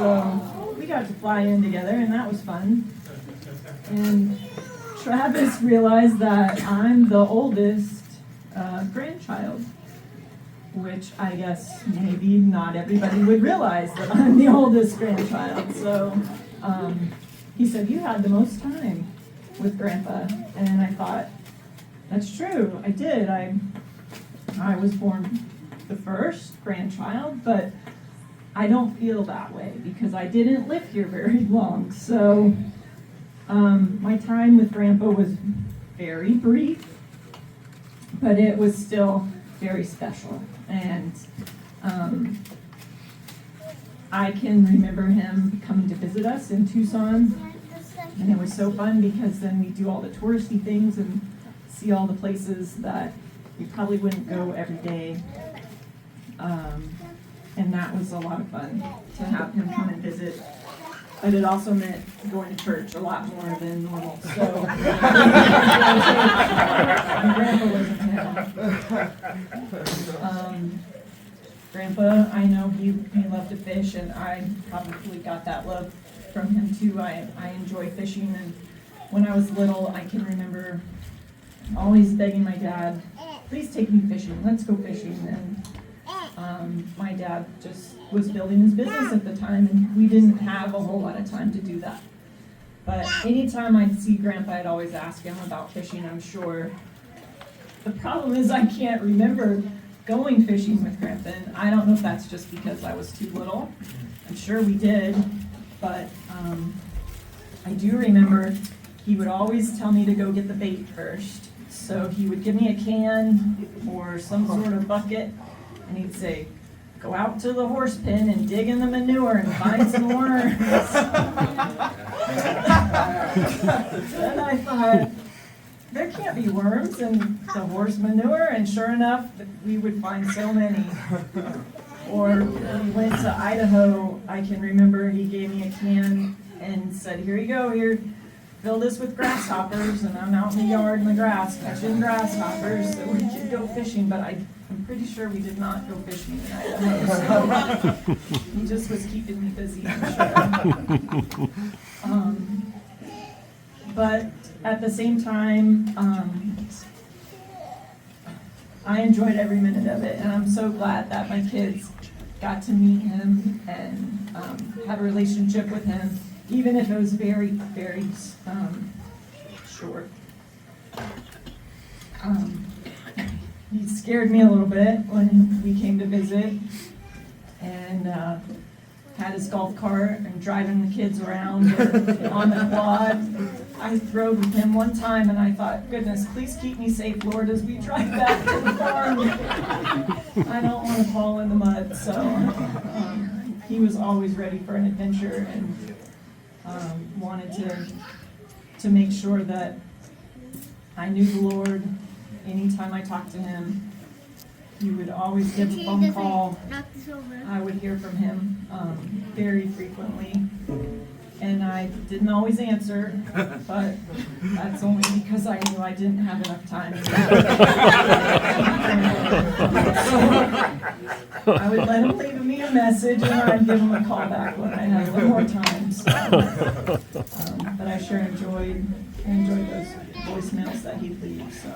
so we got to fly in together, and that was fun. And Travis realized that I'm the oldest grandchild, which I guess maybe not everybody would realize that I'm the oldest grandchild. So he said, "You had the most time with Grandpa," and I thought, that's true. I did. I was born the first grandchild, but I don't feel that way because I didn't live here very long. So my time with Grandpa was very brief, but it was still very special. And I can remember him coming to visit us in Tucson, and it was so fun because then we do all the touristy things and see all the places that we probably wouldn't go every day. And that was a lot of fun to have him come and visit. But it also meant going to church a lot more than normal. So Grandpa wasn't him. Grandpa, I know he loved to fish, and I probably got that love from him too. I enjoy fishing, and when I was little, I can remember always begging my dad, "Please take me fishing, let's go fishing." And my dad just was building his business at the time, and we didn't have a whole lot of time to do that. But anytime I'd see Grandpa, I'd always ask him about fishing, I'm sure. The problem is I can't remember going fishing with Grandpa, and I don't know if that's just because I was too little. I'm sure we did, but I do remember he would always tell me to go get the bait first. So he would give me a can or some sort of bucket, and he'd say, "Go out to the horse pen and dig in the manure and find some worms." And I thought, there can't be worms in the horse manure, and sure enough, we would find so many. Or when we went to Idaho, I can remember he gave me a can and said, "Here you go, here, fill this with grasshoppers," and I'm out in the yard in the grass catching grasshoppers so we could go fishing, but I'm pretty sure we did not go fishing in Idaho. So he just was keeping me busy, I'm sure. But at the same time, I enjoyed every minute of it, and I'm so glad that my kids got to meet him and have a relationship with him, even if it was very, very short. He scared me a little bit when we came to visit, and had his golf cart and driving the kids around on the quad. I rode with him one time, and I thought, "Goodness, please keep me safe, Lord, as we drive back to the farm. I don't want to fall in the mud." So he was always ready for an adventure, and wanted to make sure that I knew the Lord. Anytime I talked to him, he would always give a phone call. I would hear from him very frequently, and I didn't always answer, but that's only because I knew I didn't have enough time. I would let him leave me a message, and I'd give him a call back when I had a little more time. So, but I sure enjoyed those voicemails that he'd leave. So,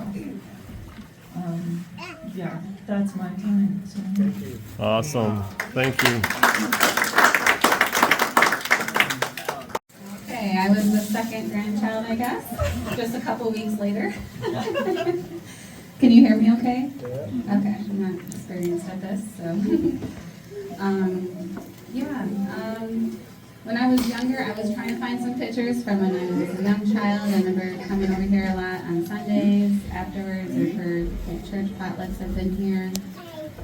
yeah, that's my time. So. Awesome. Thank you. Okay, I was the second grandchild, I guess, just a couple weeks later. Can you hear me okay? Okay, I'm not experienced at this, so. When I was younger, I was trying to find some pictures from when I was a young child. I remember coming over here a lot on Sundays afterwards, or for like, church potlucks. I've been here.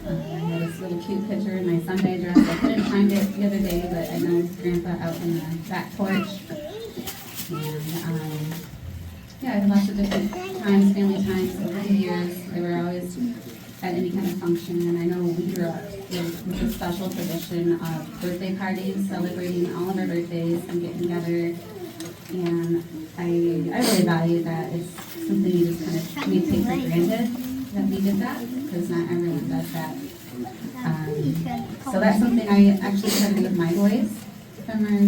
I had this little cute picture in my Sunday dress. I couldn't find it the other day, but I know Grandpa out in the back porch. And yeah, I had lots of different times, family times over the years. They were always at any kind of function, and I know we grew up with a special tradition of birthday parties, celebrating all of our birthdays and getting together. And I really value that. It's something you just kind of we take for granted that we did that, because not everyone does that. So that's something I actually try to do with my boys. from our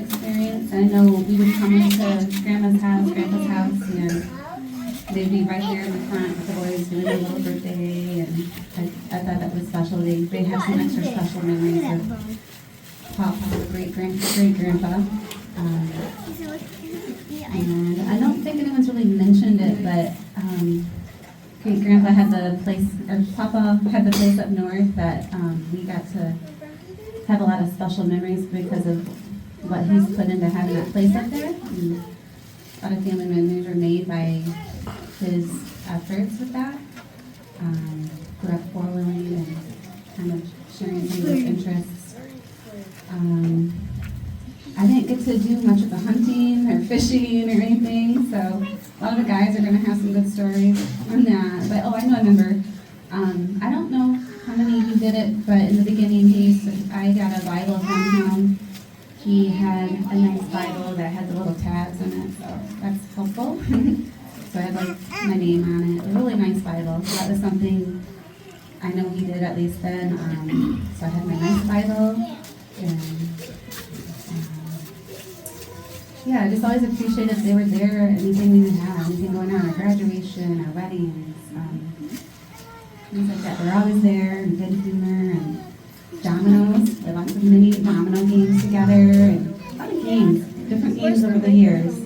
experience. I know we would come into Grandpa's house, and they'd be right there in the front with the boys doing their little birthday, and I thought that was special. They have some extra special memories of Papa, great-grandpa. And I don't think anyone's really mentioned it, but great-grandpa had the place, or Papa had the place up north that we got to have a lot of special memories because of what he's put into having that place up there. And a lot of family memories were made by his efforts with that. Grew up four-wheeling and kind of sharing some of his interests. I didn't get to do much of the hunting or fishing or anything, so a lot of the guys are going to have some good stories on that. But I remember, I don't know how many of you did it, but in the beginning, I got a Bible from him. He had a nice Bible that had the little tabs in it, so that's helpful. So I had like my name on it. A really nice Bible. So that was something I know he did at least then. So I had my nice Bible, and yeah, I just always appreciated if they were there. Anything we would have, anything going on, our graduation, our weddings, things like that. They're always there, and good humor, and dominoes. We had lots of mini domino games together, and a lot of games, different games over the years,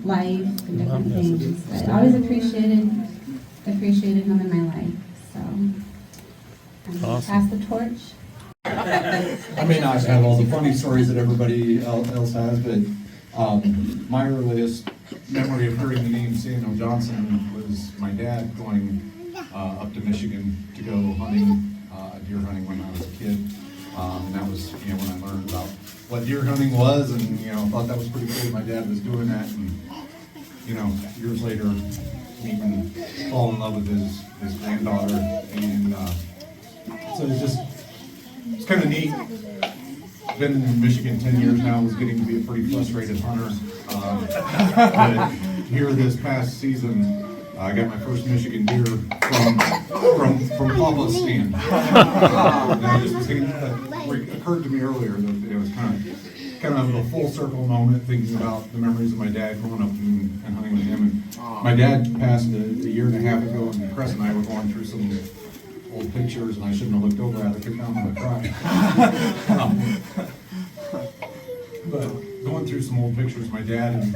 life and different things. But I always appreciated him in my life. So I'm gonna pass the torch. I may not have all the funny stories that everybody else has, but my earliest memory of hearing the name Samuel Johnson was my dad going up to Michigan to go hunting, deer hunting when I was a kid. And that was, when I learned about what deer hunting was, and, thought that was pretty cool. My dad was doing that, and, years later, meeting, fall in love with his granddaughter, and so it's kind of neat. Been in Michigan 10 years now, was getting to be a pretty frustrated hunter. But here this past season, I got my first Michigan deer from Papa's stand. And I just was thinking, it occurred to me earlier that it was kind of a full circle moment, thinking about the memories of my dad growing up and hunting with him. And my dad passed a year and a half ago, and Chris and I were going through some old pictures, and I shouldn't have looked over at it because now I'm gonna cry. But going through some old pictures of my dad, and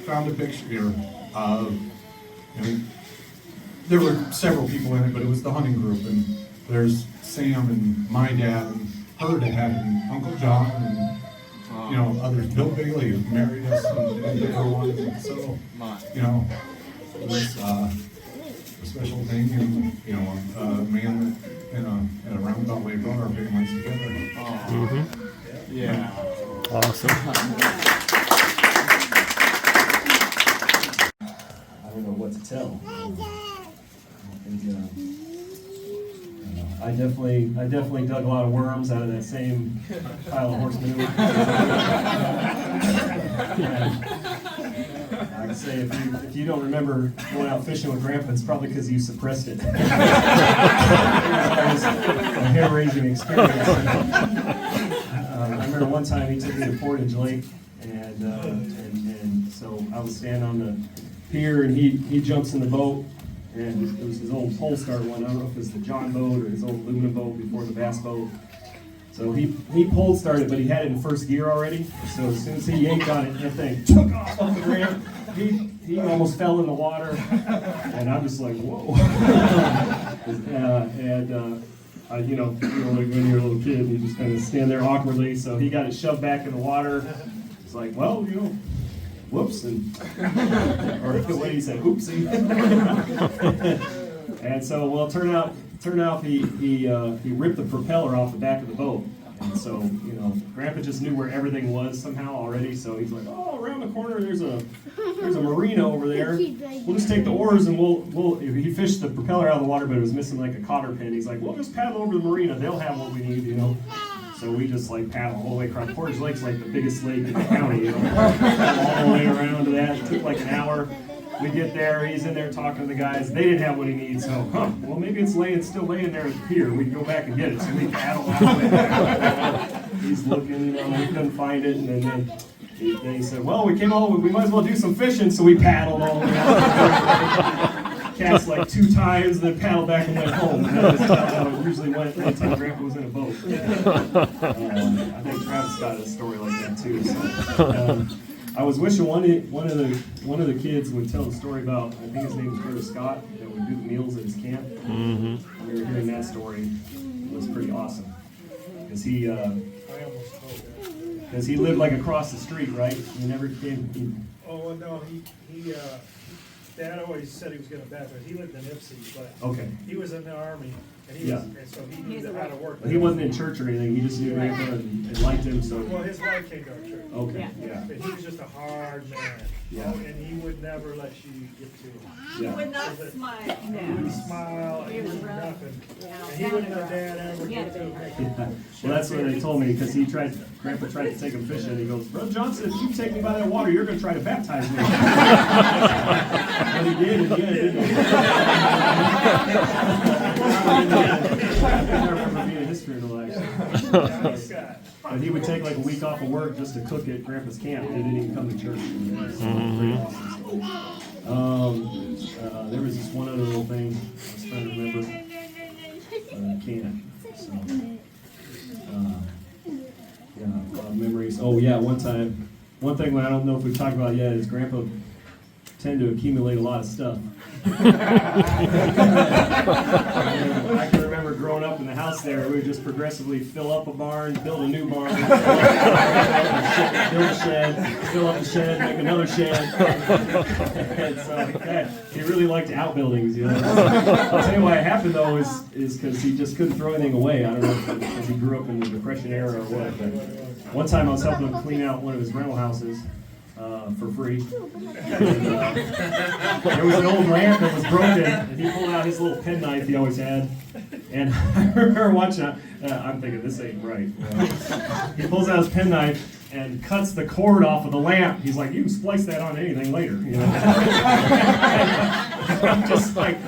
found a picture here of, there were several people in it, but it was the hunting group, and there's Sam and my dad and her dad and Uncle John and others. Bill Bailey who married us and different ones, and so it was a special thing, and a man that in a roundabout way brought our families together. Mm-hmm. Yeah. Awesome. I don't know what to tell. I definitely dug a lot of worms out of that same pile of horse manure. I can say if you don't remember going out fishing with Grandpa, it's probably because you suppressed it. It was a hair-raising experience. I remember one time he took me to Portage Lake, and so I was standing on the pier, and he jumps in the boat, and it was his old pole star one. I don't know if it was the John boat or his old aluminum boat before the bass boat. So he pole started, but he had it in first gear already. So as soon as he yanked on it, that thing took off the ramp. He almost fell in the water, and I'm just like, whoa. Like when you're a little kid, you just kind of stand there awkwardly. So he got it shoved back in the water. It's like, well, whoops, and or the way he said, oopsie. And so, well, it turned out he ripped the propeller off the back of the boat. And so, Grandpa just knew where everything was somehow already. So he's like, oh, around the corner there's a marina over there. We'll just take the oars and he fished the propeller out of the water, but it was missing like a cotter pin. He's like, we'll just paddle over the marina. They'll have what we need, So we just paddle all the way across. Portage Lake's like the biggest lake in the county, all the way around to that. It took like an hour. We get there, he's in there talking to the guys. They didn't have what he needs, so, well, maybe it's still laying there at the pier. We can go back and get it. So we paddle all the way back. he's looking, we couldn't find it, and then he said, well, we came all, we might as well do some fishing, so we paddled all the way out. Cast like 2 times, and then paddled back and went home. And that was how it usually went until Grandpa was in a boat. I think Travis got a story like that too. So, I was wishing one of the kids would tell a story about, I think his name was Curtis Scott, that would do the meals at his camp. Mm-hmm. We were hearing that story. It was pretty awesome. Because he lived like across the street, right? He never came. Oh, no, he Dad always said he was gonna baptize. He lived in Ipsy, but Okay. he was in the army, and Yeah. and so he knew how to work. But he wasn't in church or anything. He just knew Grandpa and liked him. So Well, his wife came to our church. okay, yeah, But he was just a hard man. Yeah. And he would never let you get to him. yeah. Would not smile. He wouldn't smile, and he wouldn't do nothing. And he wouldn't let Dad ever get to him. Yeah. Well, that's what they told me because Grandpa tried to take him fishing. And he goes, Brother Johnson, if you take me by that water, you're going to try to baptize me. But he did, and yeah, didn't he? I remember being a history in the life. But he would take like a week off of work just to cook at Grandpa's camp. They didn't even come to church. Pretty awesome. There was this one other little thing I was trying to remember. Can't. So, yeah, a lot of memories. Oh yeah, one thing I don't know if we've talked about yet is Grandpa tended to accumulate a lot of stuff. I can remember growing up in the house there, we would just progressively fill up a barn, build a new barn, build a shed, fill up a shed, make another shed. And so, he really liked outbuildings, you know. I'll tell you why it happened though is because he just couldn't throw anything away. I don't know if because he grew up in the Depression era or what, but one time I was helping him clean out one of his rental houses. For free. And, there was an old lamp that was broken, and he pulled out his little penknife he always had. And I remember watching it, I'm thinking, this ain't right. He pulls out his penknife and cuts the cord off of the lamp. He's like, you can splice that on anything later. You know? I'm just like,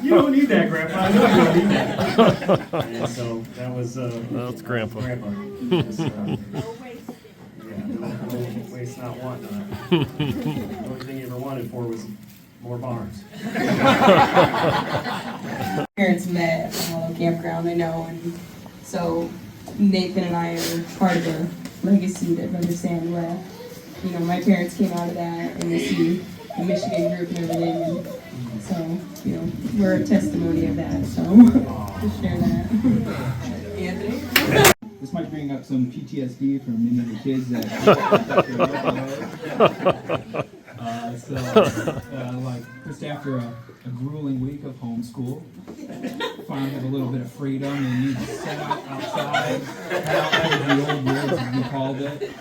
you don't need that, Grandpa. I know you don't need that. And so that was That's Grandpa. Yeah, waste not, want not. The only thing he ever wanted for was more barns. Parents met on campground, I know, and so Nathan and I are part of a legacy that Brother Sam left. You know, my parents came out of that, and they see the Michigan group and everything, and so, you know, we're a testimony of that, so just share that. Anthony? This might bring up some PTSD from many of the kids that like just after a grueling week of homeschool, finally have a little bit of freedom and you set out outside, head out into the old woods as we called it,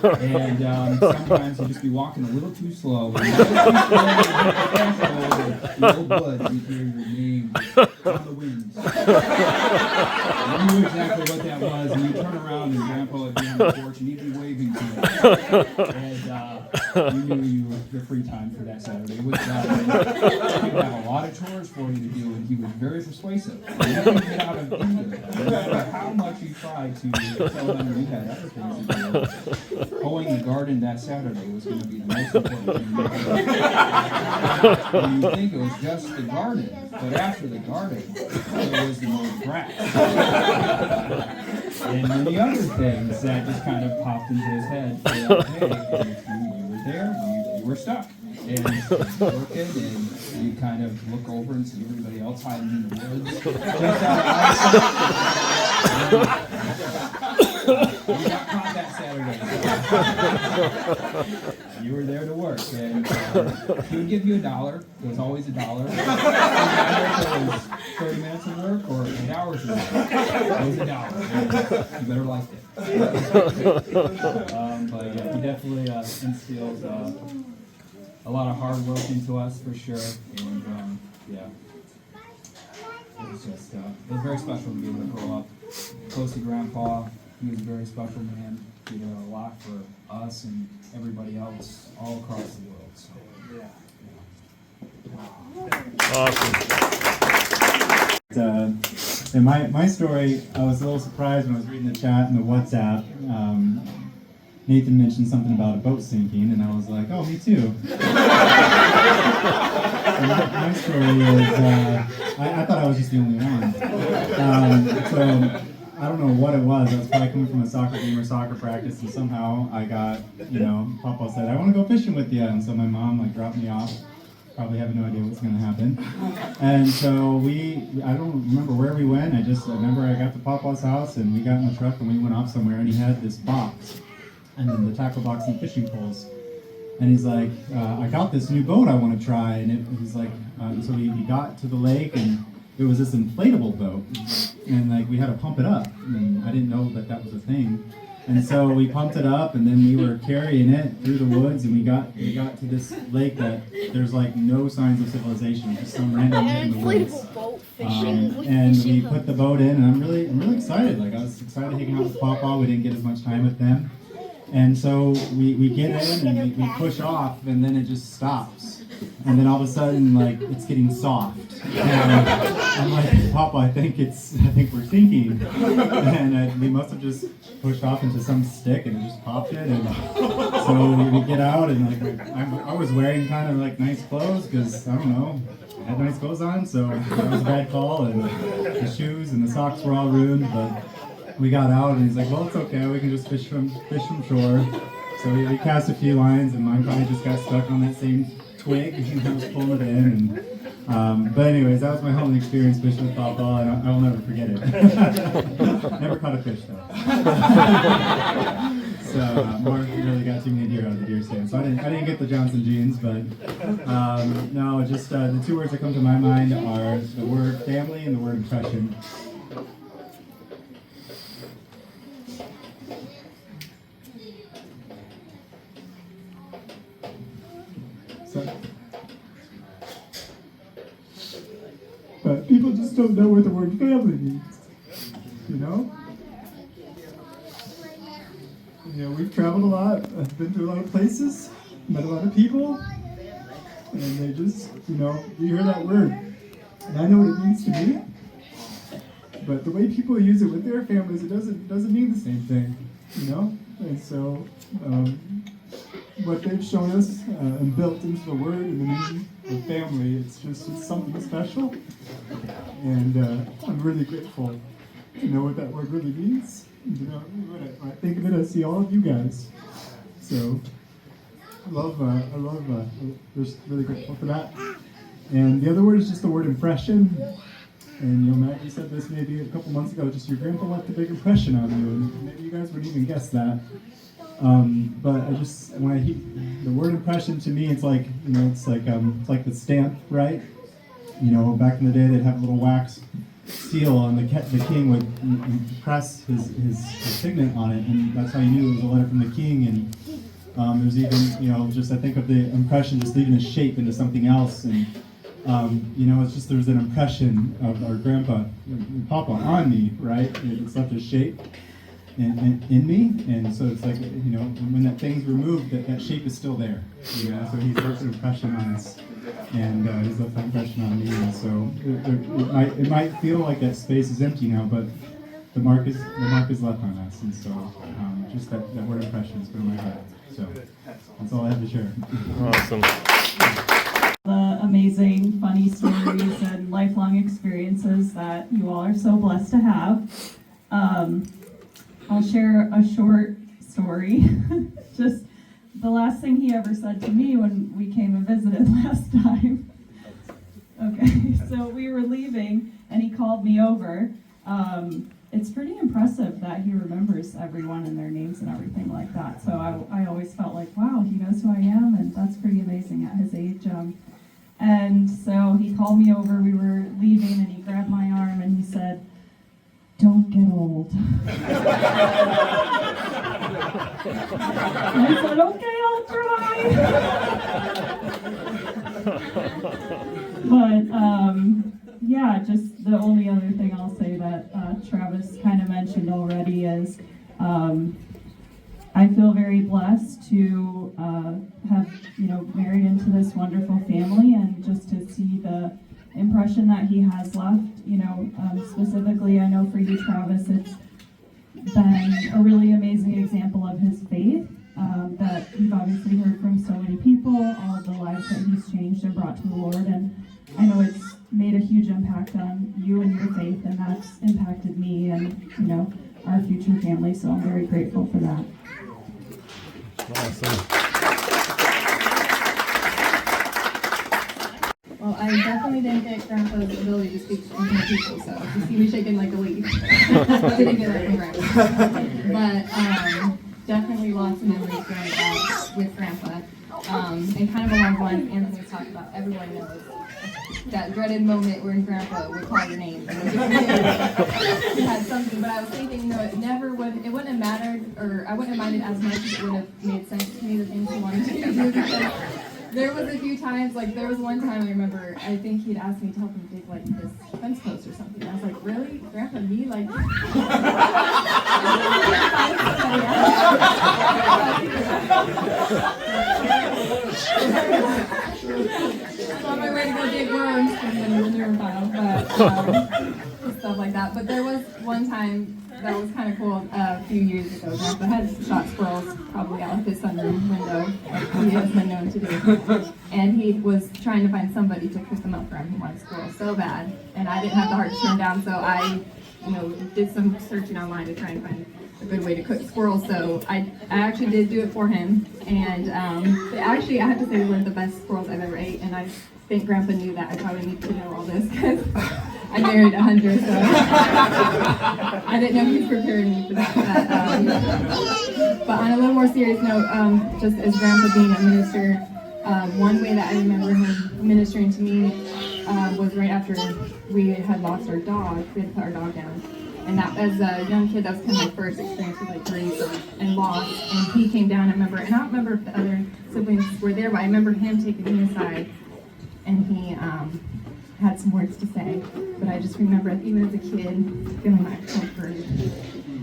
and sometimes you just be walking a little too slow. And the old woods, you hear your name on the wind. You knew exactly what that was, and you turn around and Grandpa would be on the porch and he'd be waving to you. And you knew your free time for that Saturday was he would have a lot of chores for you to do, and he was very persuasive. You couldn't get out of either. No matter how much you tried to tell them you had other things to do, hoeing the garden that Saturday was going to be the most important thing you could do. And you think it was just the garden, but after the garden, there was the more grass. And many other things that just kind of popped into his head. That, hey, you were there, you were stuck. And working, and you kind of look over and see everybody else hiding in the woods. Just out you got caught that Saturday. You were there to work, and he would give you $1. It was always $1. It was 30 minutes of work or 8 hours of work. It was $1. You better like it. But yeah, he definitely instills a lot of hard work into us for sure, and yeah, it was just it was very special to be able to grow up close to Grandpa. He was a very special man. He did a lot for us and everybody else all across the world. So Awesome. And my story, I was a little surprised when I was reading the chat and the WhatsApp. Nathan mentioned something about a boat sinking, and I was like, oh, me too. So my story is, I thought I was just the only one. So I don't know what it was. I was probably coming from a soccer game or soccer practice, and somehow I got, Papa said, I want to go fishing with you. And so my mom dropped me off. Probably have no idea what's going to happen. And so I don't remember where we went. I remember I got to Papa's house, and we got in the truck, and we went off somewhere, and he had this box, and then the tackle box and fishing poles. And he's like, I got this new boat I want to try. And he's like, so we got to the lake, and it was this inflatable boat. And we had to pump it up. And I didn't know that was a thing. And so we pumped it up, and then we were carrying it through the woods, and we got to this lake that there's no signs of civilization, just some random lake in the woods. And we put the boat in, and I'm really excited. I was excited hanging out with Papa. We didn't get as much time with them. And so we get in and we push off, and then it just stops. And then all of a sudden, it's getting soft. And I'm like, Papa, I think we're sinking. And we must have just pushed off into some stick, and it just popped it. And so we get out, and I was wearing kind of nice clothes, because I don't know, I had nice clothes on, so that was a bad call. And the shoes and the socks were all ruined, but we got out, and he's like, well, it's okay, we can just fish from shore. So we cast a few lines, and mine probably just got stuck on that same twig, and I was pulling it in. But anyways, that was my whole experience fishing with Papa, and I will never forget it. Never caught a fish, though. So Mark really got too many deer out of the deer stand. So I didn't get the Johnson jeans, but no, just the two words that come to my mind are the word family and the word impression. But people just don't know what the word family means, we've traveled a lot, I've been to a lot of places, met a lot of people, and they just, you hear that word, and I know what it means to me, but the way people use it with their families, it doesn't mean the same thing, and so, what they've shown us and built into the word and the meaning of family, it's something special. And I'm really grateful to know what that word really means. When I think of it, I see all of you guys. So just really grateful for that. And the other word is just the word impression. And Matt, you said this maybe a couple months ago, just your grandpa left a big impression on you, and maybe you guys wouldn't even guess that. But when I hear the word impression, to me, it's like the stamp, right? Back in the day, they'd have a little wax seal on the king would impress his signet on it, and that's how you knew it was a letter from the king. And there's even, just I think of the impression just leaving a shape into something else, and it's just there's an impression of our grandpa, Papa, on me, right? It's left a shape in me, and so it's when that thing's removed, that shape is still there, so he's left an impression on us, and he's left that impression on me, and so it might feel like that space is empty now, but the mark is left on us, and so just that word impression has been in my heart, so that's all I have to share. Awesome. The amazing, funny stories and lifelong experiences that you all are so blessed to have. I'll share a short story. Just the last thing he ever said to me when we came and visited last time. Okay, so we were leaving and he called me over. It's pretty impressive that he remembers everyone and their names and everything like that. So I always felt like, wow, he knows who I am, and that's pretty amazing at his age. And so he called me over, we were leaving, and he grabbed my arm and he said, "Don't get old." And I said, "Okay, I'll try." But yeah, just the only other thing I'll say that Travis kind of mentioned already is I feel very blessed to have married into this wonderful family, and just to see the impression that he has left. Specifically, I know for you, Travis, it's been a really amazing example of his faith that you've obviously heard from so many people, all of the lives that he's changed and brought to the Lord. And I know it's made a huge impact on you and your faith, and that's impacted me and, you know, our future family. So I'm very grateful for that. Well, I definitely didn't get Grandpa's ability to speak to other people, so you see me shaking like a leaf. Didn't get that from Grandpa. But definitely lots of memories growing up with Grandpa. And kind of along the lines Anthony was talking about, everyone knows that dreaded moment when Grandpa would call your name. He had something, but I was thinking, you know, it wouldn't have mattered, or I wouldn't have minded as much as it would have made sense to me the things he wanted to do. Because there was a few times, like there was one time I remember, I think he'd asked me to help him dig like this fence post or something. I was like, really? Grandpa, me? Like, I'm on my way to go dig worms from the manure pile, but stuff like that. But there was one time that was kind of cool a few years ago. Grandpa had shot squirrels probably out of his sunroom window, like he has been known to do. And he was trying to find somebody to cook them up for him. He wanted squirrels so bad, and I didn't have the heart to turn down, so I, you know, did some searching online to try and find a good way to cook squirrels. So I actually did do it for him, and actually I have to say they were the best squirrels I've ever ate, and I think Grandpa knew that. I probably need to know all this because I married a hunter, so I didn't know he was preparing me for that. But on a little more serious note, just as Grandpa being a minister, one way that I remember him ministering to me was right after we had lost our dog. We had to put our dog down. And that, as a young kid, that was kind of my first experience with like grief and loss. And he came down, I remember, and I don't remember if the other siblings were there, but I remember him taking me aside, and he had some words to say. But I just remember, even as a kid, feeling that comfort.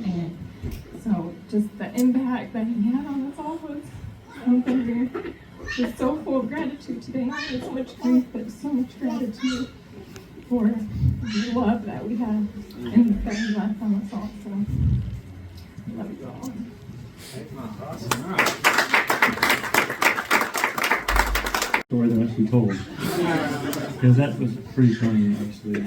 And so just the impact that he had on us all was something we're just so full of gratitude today. There's so much grief, but so much gratitude for the love that we have and that he left on us all. So I love you all. Story that must be told, because that was pretty funny actually.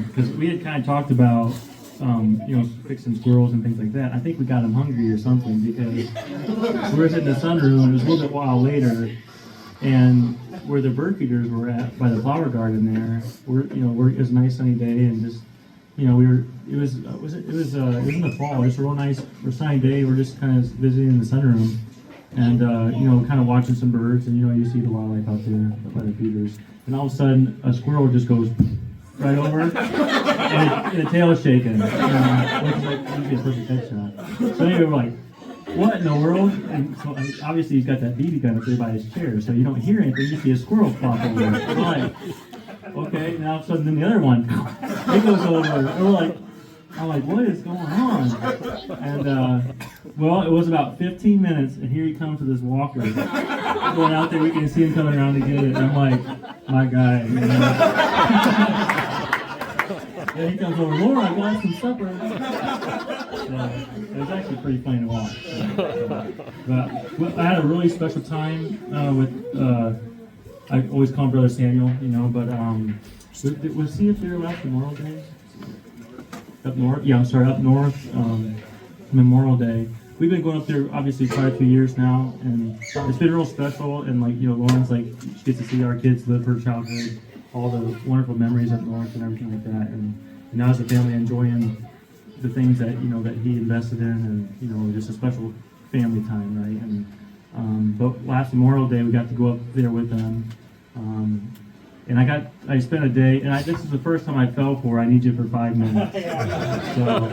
Because we had kind of talked about you know, fixing squirrels and things like that. I think we got them hungry or something, because we were sitting in the sunroom, and it was a little bit while later, and where the bird feeders were at by the flower garden there, it was a nice sunny day, and just, you know, it was in the fall. It was a real nice sunny day. We're just kind of visiting in the sunroom, and you know, kind of watching some birds, and you know, you see the wildlife out there by the feeders, and all of a sudden a squirrel just goes right over, and the tail is shaking, which is like usually a perfect headshot. So anyway, we're like, what in the world? And so obviously he's got that BB gun up there by his chair, so you don't hear anything. You see a squirrel pop over. We're like, okay. Now all of a sudden, then the other one, it goes over. And we're like, I'm like, what is going on? And well, it was about 15 minutes, and here he comes with his walker. Going out there, we can see him coming around to get it. And I'm like, my guy. You know? Yeah, he comes over, Laura, I got some supper. So it was actually pretty funny to watch. But I had a really special time with, I always call him Brother Samuel, you know, but was he up there last Memorial Day? Up north? Yeah, I'm sorry, up north, Memorial Day. We've been going up there obviously quite a few years now, and it's been real special. And like, you know, Lauren's like, she gets to see our kids live her childhood, all the wonderful memories up north and everything like that. And now as a family, enjoying the things that, you know, that he invested in, and, you know, just a special family time, right? And but last Memorial Day, we got to go up there with them. And I spent a day, and this is the first time I fell for I need you for 5 minutes. So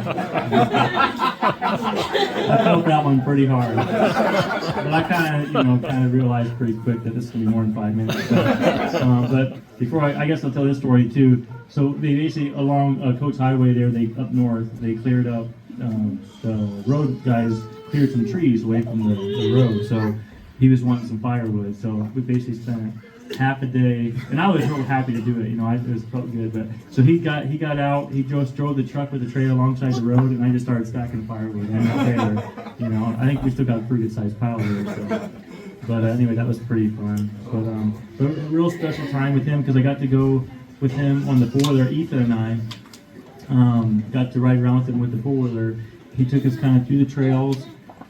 I felt that one pretty hard. But I kind of realized pretty quick that this is going to be more than 5 minutes. But before I guess I'll tell this story too. So they basically, along Coates Highway there, up north, they cleared up, the road guys cleared some trees away from the road. So he was wanting some firewood. So we basically spent half a day, and I was real happy to do it. You know, it felt good. But so he got out. He just drove the truck with the trailer alongside the road, and I just started stacking firewood in the trailer. You know, I think we still got a pretty good sized pile here. So. But anyway, that was pretty fun. But a real special time with him because I got to go with him on the four-wheeler. Ethan and I got to ride around with him with the four-wheeler. He took us kind of through the trails,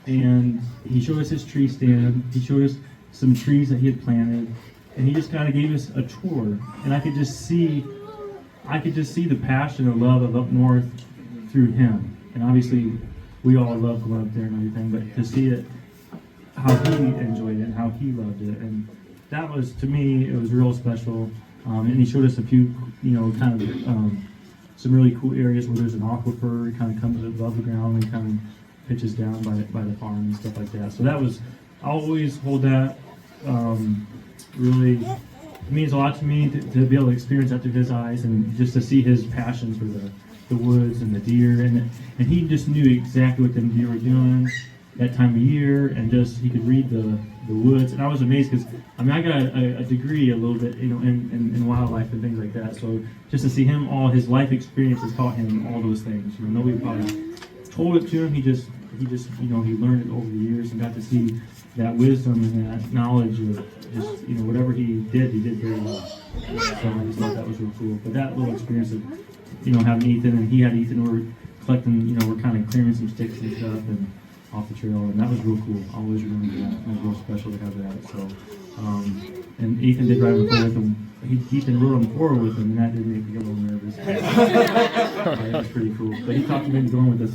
and he showed us his tree stand. He showed us some trees that he had planted, and he just kind of gave us a tour. And I could just see the passion and love of up north through him. And obviously, we all love going up there and everything, but to see it, how he enjoyed it, and how he loved it, and that was, to me, it was real special. And he showed us a few, you know, kind of some really cool areas where there's an aquifer. It kind of comes above the ground and kind of pitches down by the farm and stuff like that. So that was, I always hold that. Really, it means a lot to me to be able to experience that through his eyes and just to see his passion for the woods and the deer, and he just knew exactly what them deer were doing that time of year, and just he could read the woods. And I was amazed because I mean I got a degree a little bit, you know, in wildlife and things like that. So just to see him, all his life experiences taught him all those things. You know, nobody probably told it to him. He just you know, he learned it over the years and got to see that wisdom and that knowledge of just, you know, whatever he did very well. So I just thought that was real cool. But that little experience of, you know, having Ethan, and he had Ethan, we're collecting, you know, we're kind of clearing some sticks and stuff and off the trail, and that was real cool. I always remember that. It was real special to have that. So, and Ethan did ride on the floor with him. Ethan rode on the floor with him, and that did make me a little nervous. It was pretty cool. But he talked me into going with us.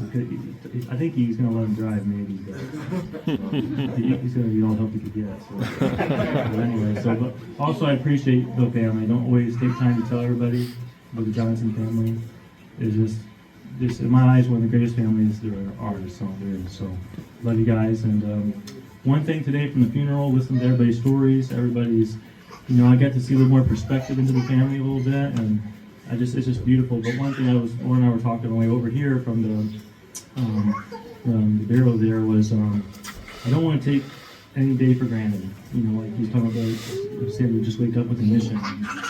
I think he's going to let him drive, maybe. But he's going to need all the help he could get. So. But anyway, but also I appreciate the family. I don't always take time to tell everybody, but the Johnson family is just in my eyes, one of the greatest families there are. So love you guys. And one thing today from the funeral, listen to everybody's stories. Everybody's, you know, I got to see a little more perspective into the family a little bit, and it's just beautiful. But one thing Lauren and I were talking on the way over here from the burial there was, I don't want to take any day for granted. You know, like he's talking about, saying we just wake up with a mission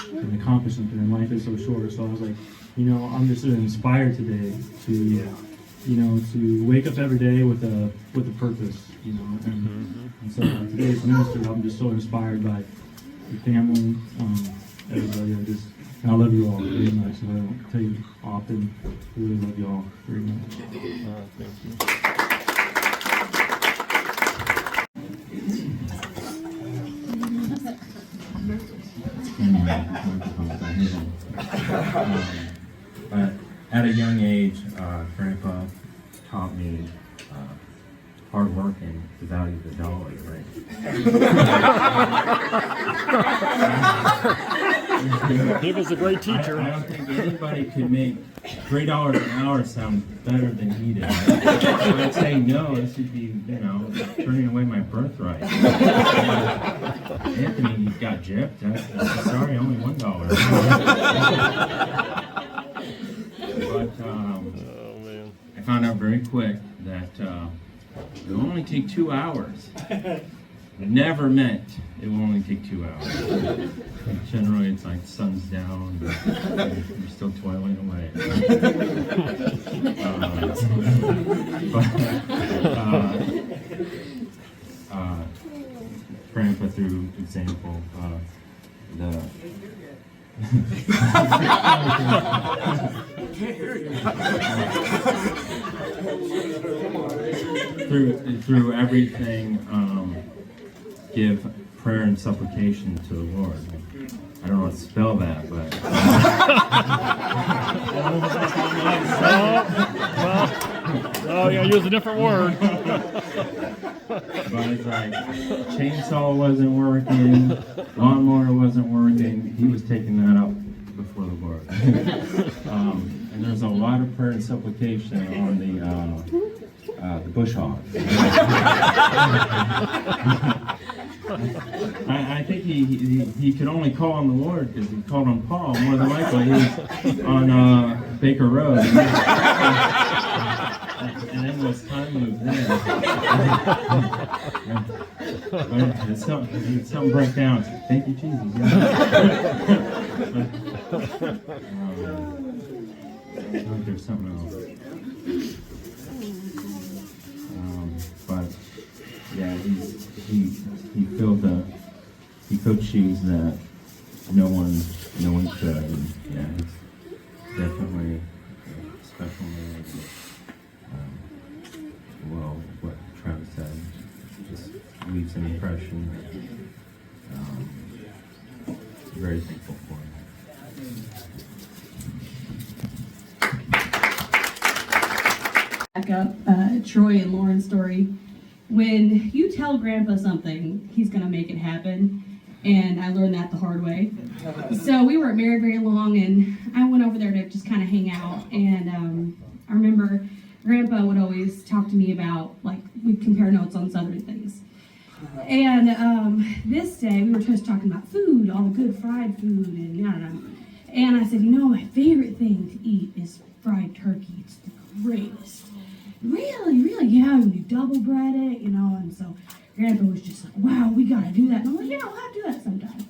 and accomplish something, and life is so short. So I was like, you know, I'm just inspired today to, you know, to wake up every day with a purpose, you know. And so today as a minister, I'm just so inspired by the family, everybody. And I love you all very much. And I don't tell you often, I really love you all very much. Thank you. But at a young age, Grandpa taught me hard work and the value of the dollar, right? He was a great teacher. I don't think anybody could make $3 an hour sound better than he did. So I'd say no, this would be, you know, turning away my birthright. Anthony, you got gypped. Sorry, only $1. But I found out very quick that it will only take 2 hours. It never meant it will only take 2 hours. Generally, it's like sun's down, but you're still toiling away. Grandpa, through example, through everything, give prayer and supplication to the Lord. I don't know how to spell that, but oh yeah, use a different word. But it's like chainsaw wasn't working, lawnmower wasn't working. He was taking that up before the Lord. And there's a lot of prayer and supplication on the bush hog. I think he could only call on the Lord because he called on Paul. More than likely, he was on Baker Road. And then when his time moved in. Something broke down. It's like, thank you, Jesus. There's something else. But yeah, he filled shoes that no one could. And yeah, he's definitely a special man. Well, what Travis said just leaves an impression. Very thankful for him. Back up Troy and Lauren's story. When you tell Grandpa something, he's gonna make it happen. And I learned that the hard way. So we weren't married very long, and I went over there to just kind of hang out. And I remember Grandpa would always talk to me about, like, we'd compare notes on Southern things. And this day we were just talking about food, all the good fried food, and I don't know. And I said, you know, my favorite thing to eat is fried turkey. It's the greatest. Really? Yeah, when you double bread it, you know. And so Grandpa was just like, wow, we gotta do that. And I'm like, yeah, we'll have to do that sometime.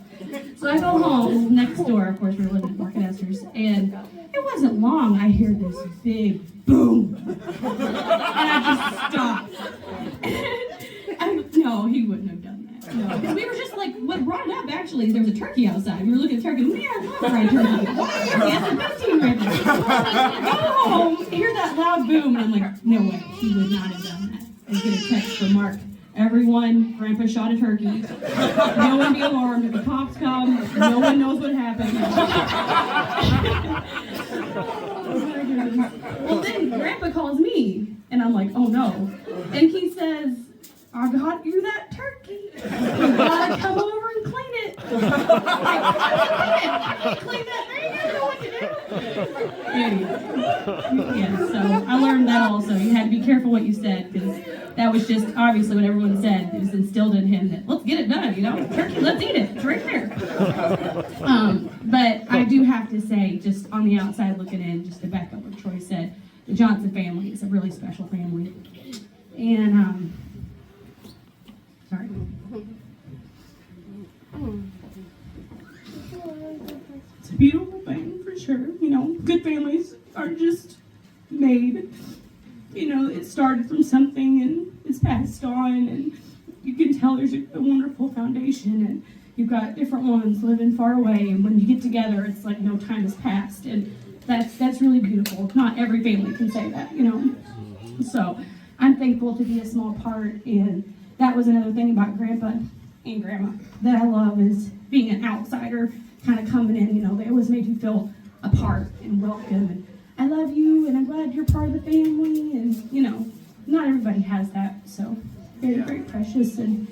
So I go home next door, of course, we were living at Market Esther's, and it wasn't long, I hear this big boom. And I just stopped. No, he wouldn't have done that. No, because we were just like, what brought it up actually is there was a turkey outside. We were looking at turkey. Man, I love fried turkey. What turkey? That's a 15 ribs. Go home, hear that loud boom, and I'm like, no way, he would not have done that. I get a text from Mark. Everyone, Grandpa shot a turkey. No one be alarmed. If the cops come, no one knows what happened. Well, then Grandpa calls me, and I'm like, oh no. And he says, I got you that turkey. You gotta come over and clean it. Clean that thing. I don't know what to do. Anyway, yeah, so I learned that also. You had to be careful what you said, because that was just obviously what everyone said. It was instilled in him that let's get it done, you know? Turkey, let's eat it. It's right there. But I do have to say, just on the outside looking in, just to back up what Troy said, the Johnson family is a really special family. And, sorry. It's a beautiful thing for sure. You know, good families are just made. You know, it started from something and it's passed on, and you can tell there's a wonderful foundation, and you've got different ones living far away, and when you get together, it's like no time has passed, and that's really beautiful. Not every family can say that, you know. So I'm thankful to be a small part, and that was another thing about Grandpa and Grandma that I love, is being an outsider, kind of coming in, you know. They always made you feel a part and welcome, and I love you, and I'm glad you're part of the family, and, you know, not everybody has that, so very, very precious. And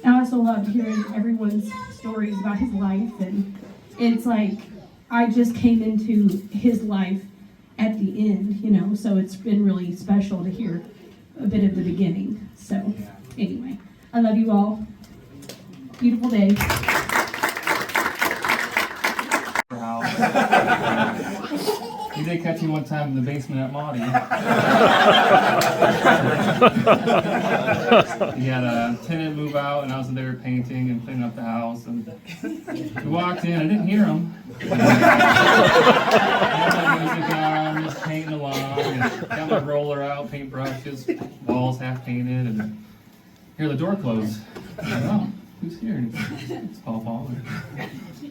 I also loved hearing everyone's stories about his life, and it's like I just came into his life at the end, you know, so it's been really special to hear a bit of the beginning. So anyway, I love you all. Beautiful day. He did catch me one time in the basement at Maudie. He had a tenant move out, and I was there painting and cleaning up the house. And we walked in, I didn't hear him. I had my music on, just painting along, and got my roller out, paintbrushes, walls half painted, and hear the door close. I'm like, oh, who's here? And it's Paul.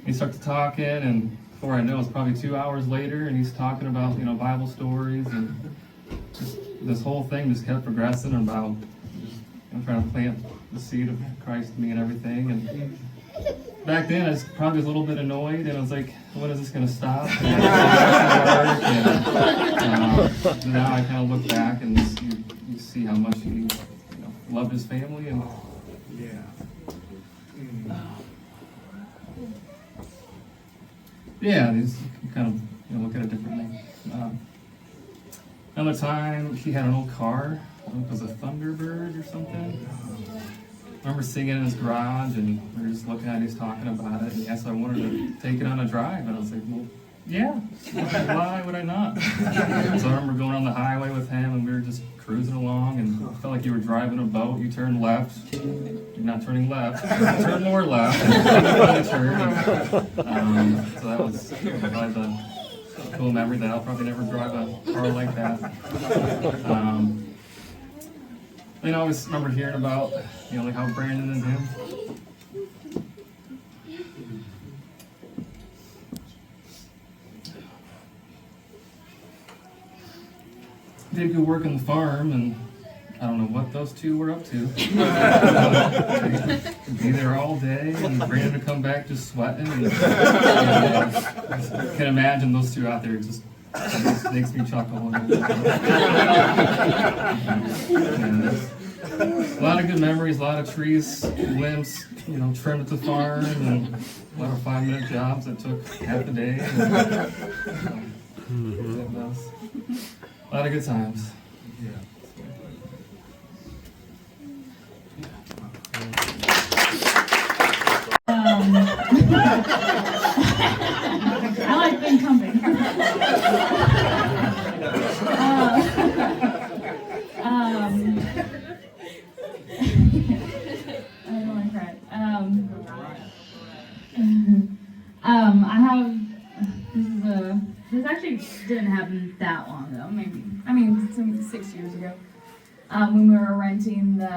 He starts talking, and before I know, it's probably 2 hours later, and he's talking about, you know, Bible stories, and just this whole thing just kept progressing about just, you know, trying to plant the seed of Christ in me and everything. And back then, I was probably a little bit annoyed, and I was like, when is this going to stop? And now I kind of look back and you see how much he, you know, loved his family, and yeah, these kind of, you know, look at it differently. Another time, he had an old car. I think it was a Thunderbird or something. I remember seeing it in his garage, and we were just looking at it, he's talking about it, and he asked if I wanted to take it on a drive, and I was like, well, Yeah, why would I not? So I remember going on the highway with him, and we were just cruising along, and it felt like you were driving a boat. You turn left, you're not turning left, you turn more left, so that was probably the cool memory that I'll probably never drive a car like that. I always remember hearing about, like how Brandon and him. Did good work on the farm, and I don't know what those two were up to. Be there all day, and Brandon would come back just sweating. And, I can imagine those two out there. It just makes me chuckle. And, a lot of good memories, a lot of trees, limbs, trimmed at the farm, and a lot of 5-minute jobs that took half a day. A lot of good times. I like being company. I don't want to cry. I have. This actually didn't happen that long ago. Maybe 6 years ago. When we were renting the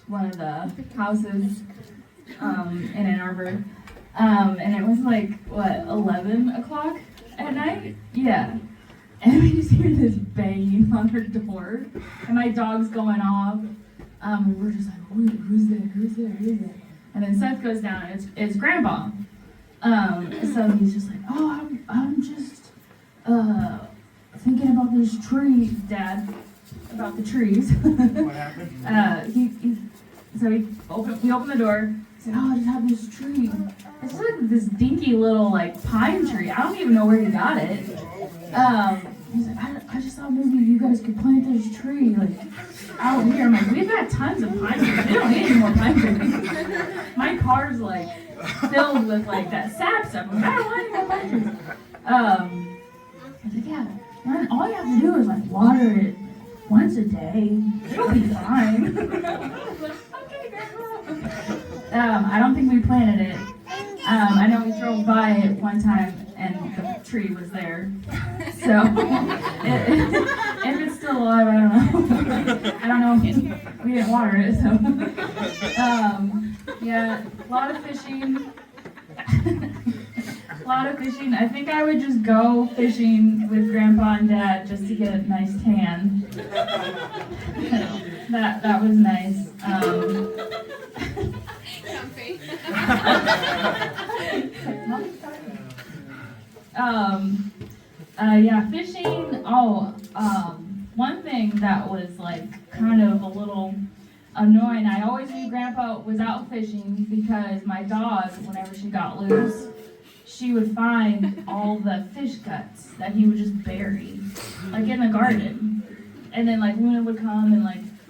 one of the houses in Ann Arbor, and it was like 11 o'clock at night. Yeah, and we just hear this banging on her door, and my dog's going off. And we're just like, who's there? And then Seth goes down, and it's Grandpa. So he's just like, oh, I'm just thinking about this tree, Dad, about the trees. What happened? We opened the door. He said, oh, I just have this tree. It's like this dinky little pine tree. I don't even know where he got it. He's like, I just thought maybe you guys could plant this tree out here. I'm like, we've got tons of pine trees. We don't need any more pine trees. My car's filled with that sap stuff. I don't want any more pine trees. I was like, yeah, man, all you have to do is water it once a day. It'll be fine. Okay, Grandma. I don't think we planted it. I know we drove by it one time and the tree was there. So if it's still alive, I don't know. We didn't water it, so yeah, a lot of fishing. A lot of fishing. I think I would just go fishing with Grandpa and Dad just to get a nice tan. that was nice. Yeah, fishing. One thing that was kind of a little annoying. I always knew Grandpa was out fishing because my dog, whenever she got loose, she would find all the fish guts that he would just bury, in the garden. And then Luna would come and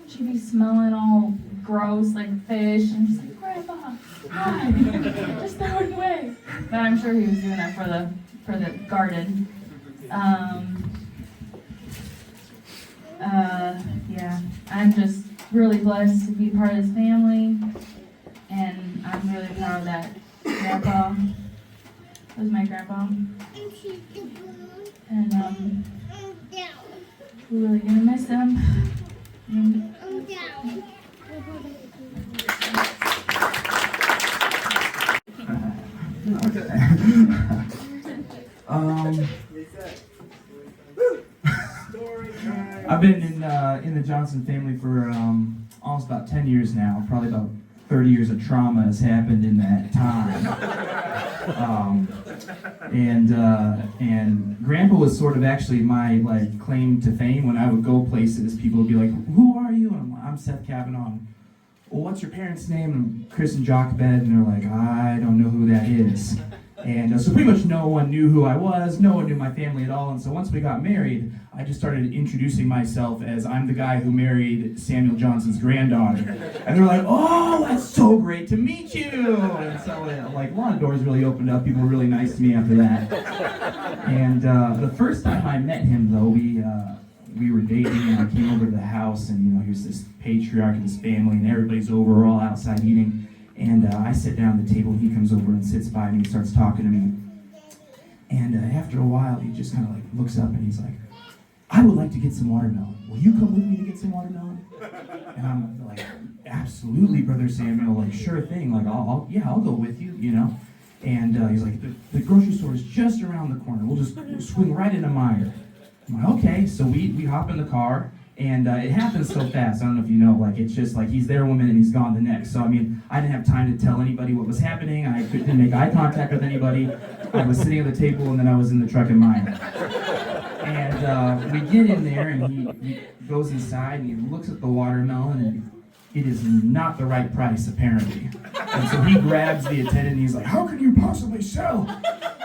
she'd be smelling all gross fish, and she's like, Grandpa, hi, just throw it away. But I'm sure he was doing that for the garden. Yeah, I'm just really blessed to be part of this family, and I'm really proud of that. Grandpa was my grandpa, and we're really gonna miss him. I've been in the Johnson family for almost about 10 years now. Probably about 30 years of trauma has happened in that time. And Grandpa was sort of actually my claim to fame. When I would go places, people would be like, "Who are you?" And I'm Seth Kavanaugh. Well, what's your parents' name? And I'm Chris and Jochebed, and they're like, "I don't know who that is." And so pretty much no one knew who I was, no one knew my family at all. And so once we got married, I just started introducing myself as I'm the guy who married Samuel Johnson's granddaughter. And they're like, oh, that's so great to meet you. And so like a lot of doors really opened up. People were really nice to me after that. And the first time I met him though, we were dating and I came over to the house and, you know, here's this patriarch of his family and everybody's over, we're all outside eating. And I sit down at the table and he comes over and sits by me and starts talking to me. And after a while, he just kind of like looks up and he's like, I would like to get some watermelon. Will you come with me to get some watermelon? And I'm like, absolutely, Brother Samuel, like sure thing. Like, I'll go with you, you know? And he's like, the grocery store is just around the corner. We'll just swing right into Meijer. I'm like, okay, so we hop in the car. And it happens so fast. I don't know if you know, like it's just like he's there one minute and he's gone the next. So I mean, I didn't have time to tell anybody what was happening. I couldn't make eye contact with anybody. I was sitting at the table and then I was in the truck in mine. And we get in there and he goes inside and he looks at the watermelon and it is not the right price apparently. And so he grabs the attendant and he's like, how can you possibly sell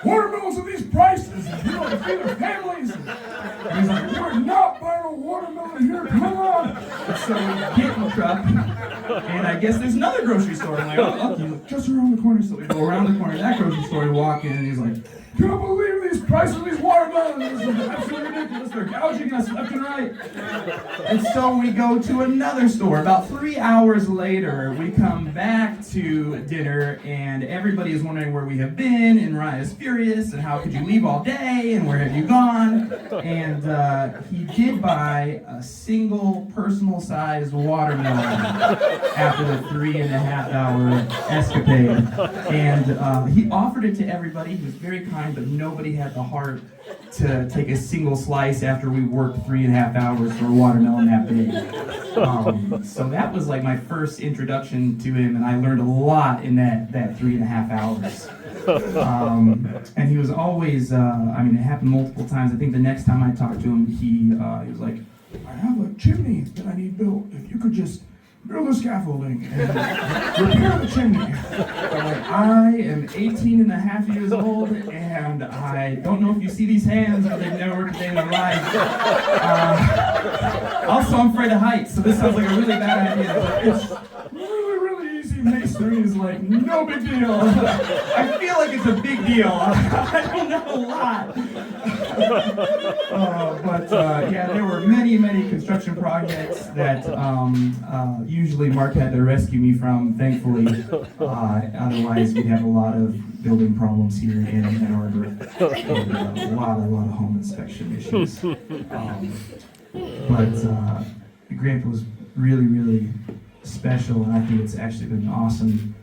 watermelons at these prices? And you know, to feed their families. And he's like, we're not buying a watermelon here, come on. And so we get in the truck, and I guess there's another grocery store. I'm like, oh, okay, just around the corner. So we go around the corner of that grocery store and walk in, and he's like, can't believe these prices of these watermelons. This is absolutely ridiculous. They're gouging us left and right. And so we go to another store. About 3 hours later, we come back to dinner, and everybody is wondering where we have been, and Mariah's furious, and how could you leave all day, and where have you gone? And he did buy a single personal-sized watermelon after the 3.5-hour escapade. And he offered it to everybody. He was very kind, but nobody had the heart to take a single slice after we worked 3.5 hours for a watermelon that big. So that was like my first introduction to him, and I learned a lot in that 3.5 hours. And he was always, I mean, it happened multiple times. I think the next time I talked to him, he was like, I have a chimney that I need built. If you could just build the scaffolding and repair the chimney. I'm like, I am 18 and a half years old, and I don't know if you see these hands, but they've never worked a day in their life. Also, I'm afraid of heights, so this sounds like a really bad idea. But it's really easy. Masonry is like, no big deal. I feel like it's a big deal. I don't know a lot. But there were many construction projects that usually Mark had to rescue me from, thankfully. Otherwise, we'd have a lot of building problems here in Ann Arbor. And, a lot of home inspection issues. But Grandpa was really special, and I think it's actually been awesome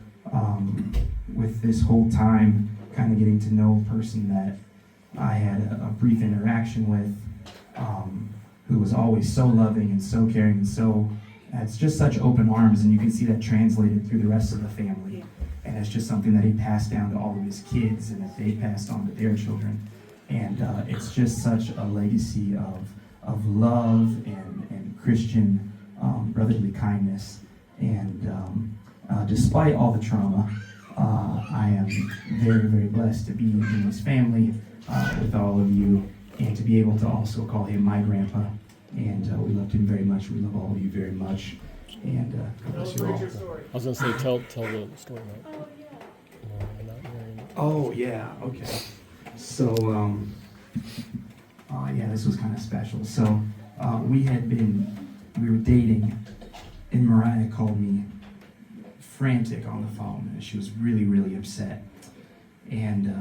with this whole time, kind of getting to know a person that I had a brief interaction with, who was always so loving and so caring and so, it's just such open arms, and you can see that translated through the rest of the family. And it's just something that he passed down to all of his kids and that they passed on to their children. And it's just such a legacy of love and Christian brotherly kindness. And despite all the trauma, I am very blessed to be in his family with all of you, and to be able to also call him my grandpa. And we loved him very much. We love all of you very much. And God bless you all. I was going to say, tell the story about not marrying. Oh, yeah, okay. So, this was kind of special. So, we were dating, and Mariah called me frantic on the phone, and she was really upset. And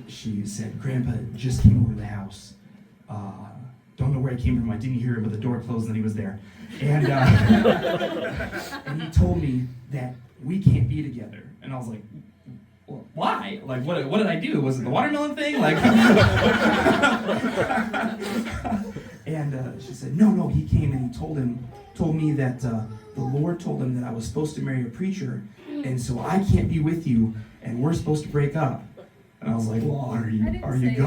she said, Grandpa just came over to the house. Don't know where it came from. I didn't hear it, but the door closed and he was there. And, and he told me that we can't be together. And I was like, well, why? Like, what did I do? Was it the watermelon thing? Like, and she said, no, he came and he told me that the Lord told him that I was supposed to marry a preacher, and so I can't be with you, and we're supposed to break up. And I was like, well, are you gonna? He's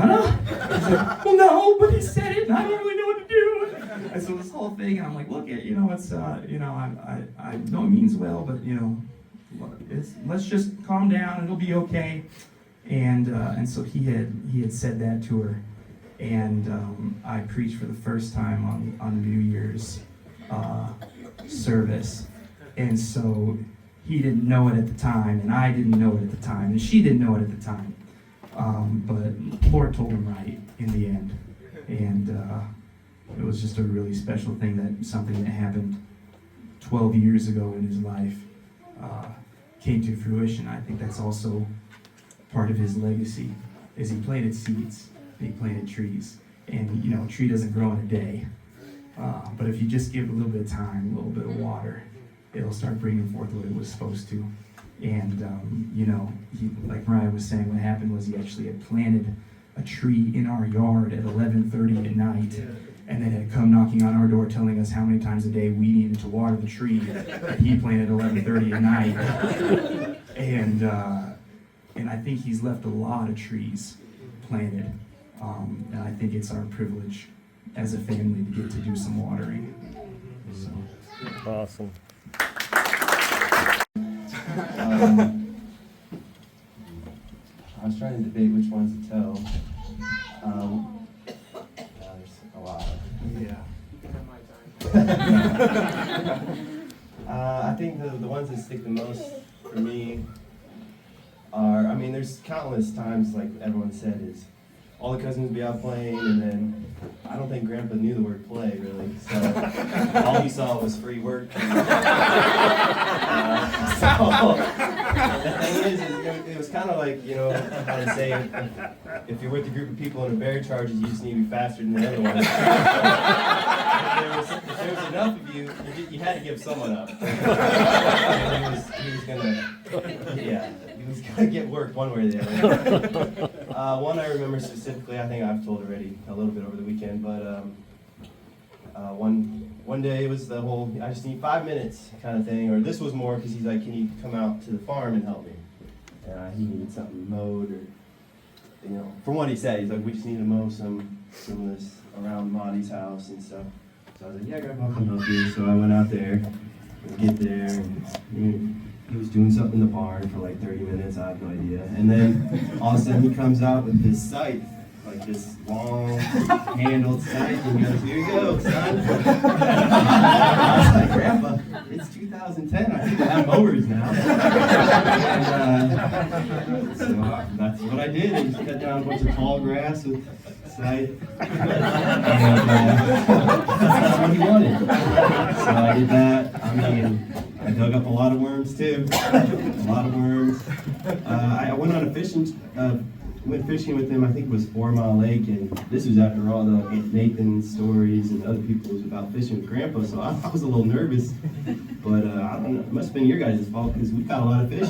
like, well, no, but he said it, and I don't really know what to do. And so this whole thing, and I'm like, look, it's, I know it means well, but, let's just calm down, and it'll be okay. And so he had said that to her, and I preached for the first time on New Year's service, and so he didn't know it at the time, and I didn't know it at the time, and she didn't know it at the time, but Lord told him right in the end, and it was just a really special thing, that something that happened 12 years ago in his life came to fruition. I think that's also part of his legacy, is he planted seeds, and he planted trees. And you know, a tree doesn't grow in a day, but if you just give it a little bit of time, a little bit of water, it'll start bringing forth what it was supposed to. And you know, like Mariah was saying, what happened was he actually had planted a tree in our yard at 11:30 at night, and then had come knocking on our door telling us how many times a day we needed to water the tree that he planted at 11:30 at night. And I think he's left a lot of trees planted. And I think it's our privilege as a family to get to do some watering. So. Awesome. I was trying to debate which ones to tell. There's a lot. I think the ones that stick the most for me are, I mean, there's countless times, like everyone said, is all the cousins would be out playing, and then I don't think Grandpa knew the word play, really, so all he saw was free work. So the thing is it was kind of like, you know, how they say, if you're with a group of people and a bear charges, you just need to be faster than the other one. If there was enough of you, you had to give someone up. He was gonna get work one way or the other. One I remember specifically, I think I've told already a little bit over the weekend, but one day it was the whole, I just need 5 minutes kind of thing, or this was more because he's like, can you come out to the farm and help me? He needed something mowed, or, you know, from what he said, he's like, we just need to mow some of this around Monty's house and stuff. So I was like, yeah, Grandpa, I'll come help you. So I went out there, get there, and he was doing something in the barn for like 30 minutes, I have no idea. And then all of a sudden he comes out with this scythe, like this long handled scythe, and he goes, here you go, son. I was like, Grandpa, it's 2010, I think I have mowers now. And so that's what I did. I just cut down a bunch of tall grass with scythe. And that's what he wanted. So I did that. I mean, I dug up a lot of worms too, a lot of worms. I went on a went fishing with him, I think it was 4 Mile Lake, and this was after all the Nathan stories and other people's about fishing with Grandpa, so I was a little nervous, but I don't know, it must have been your guys' fault, because we caught a lot of fish.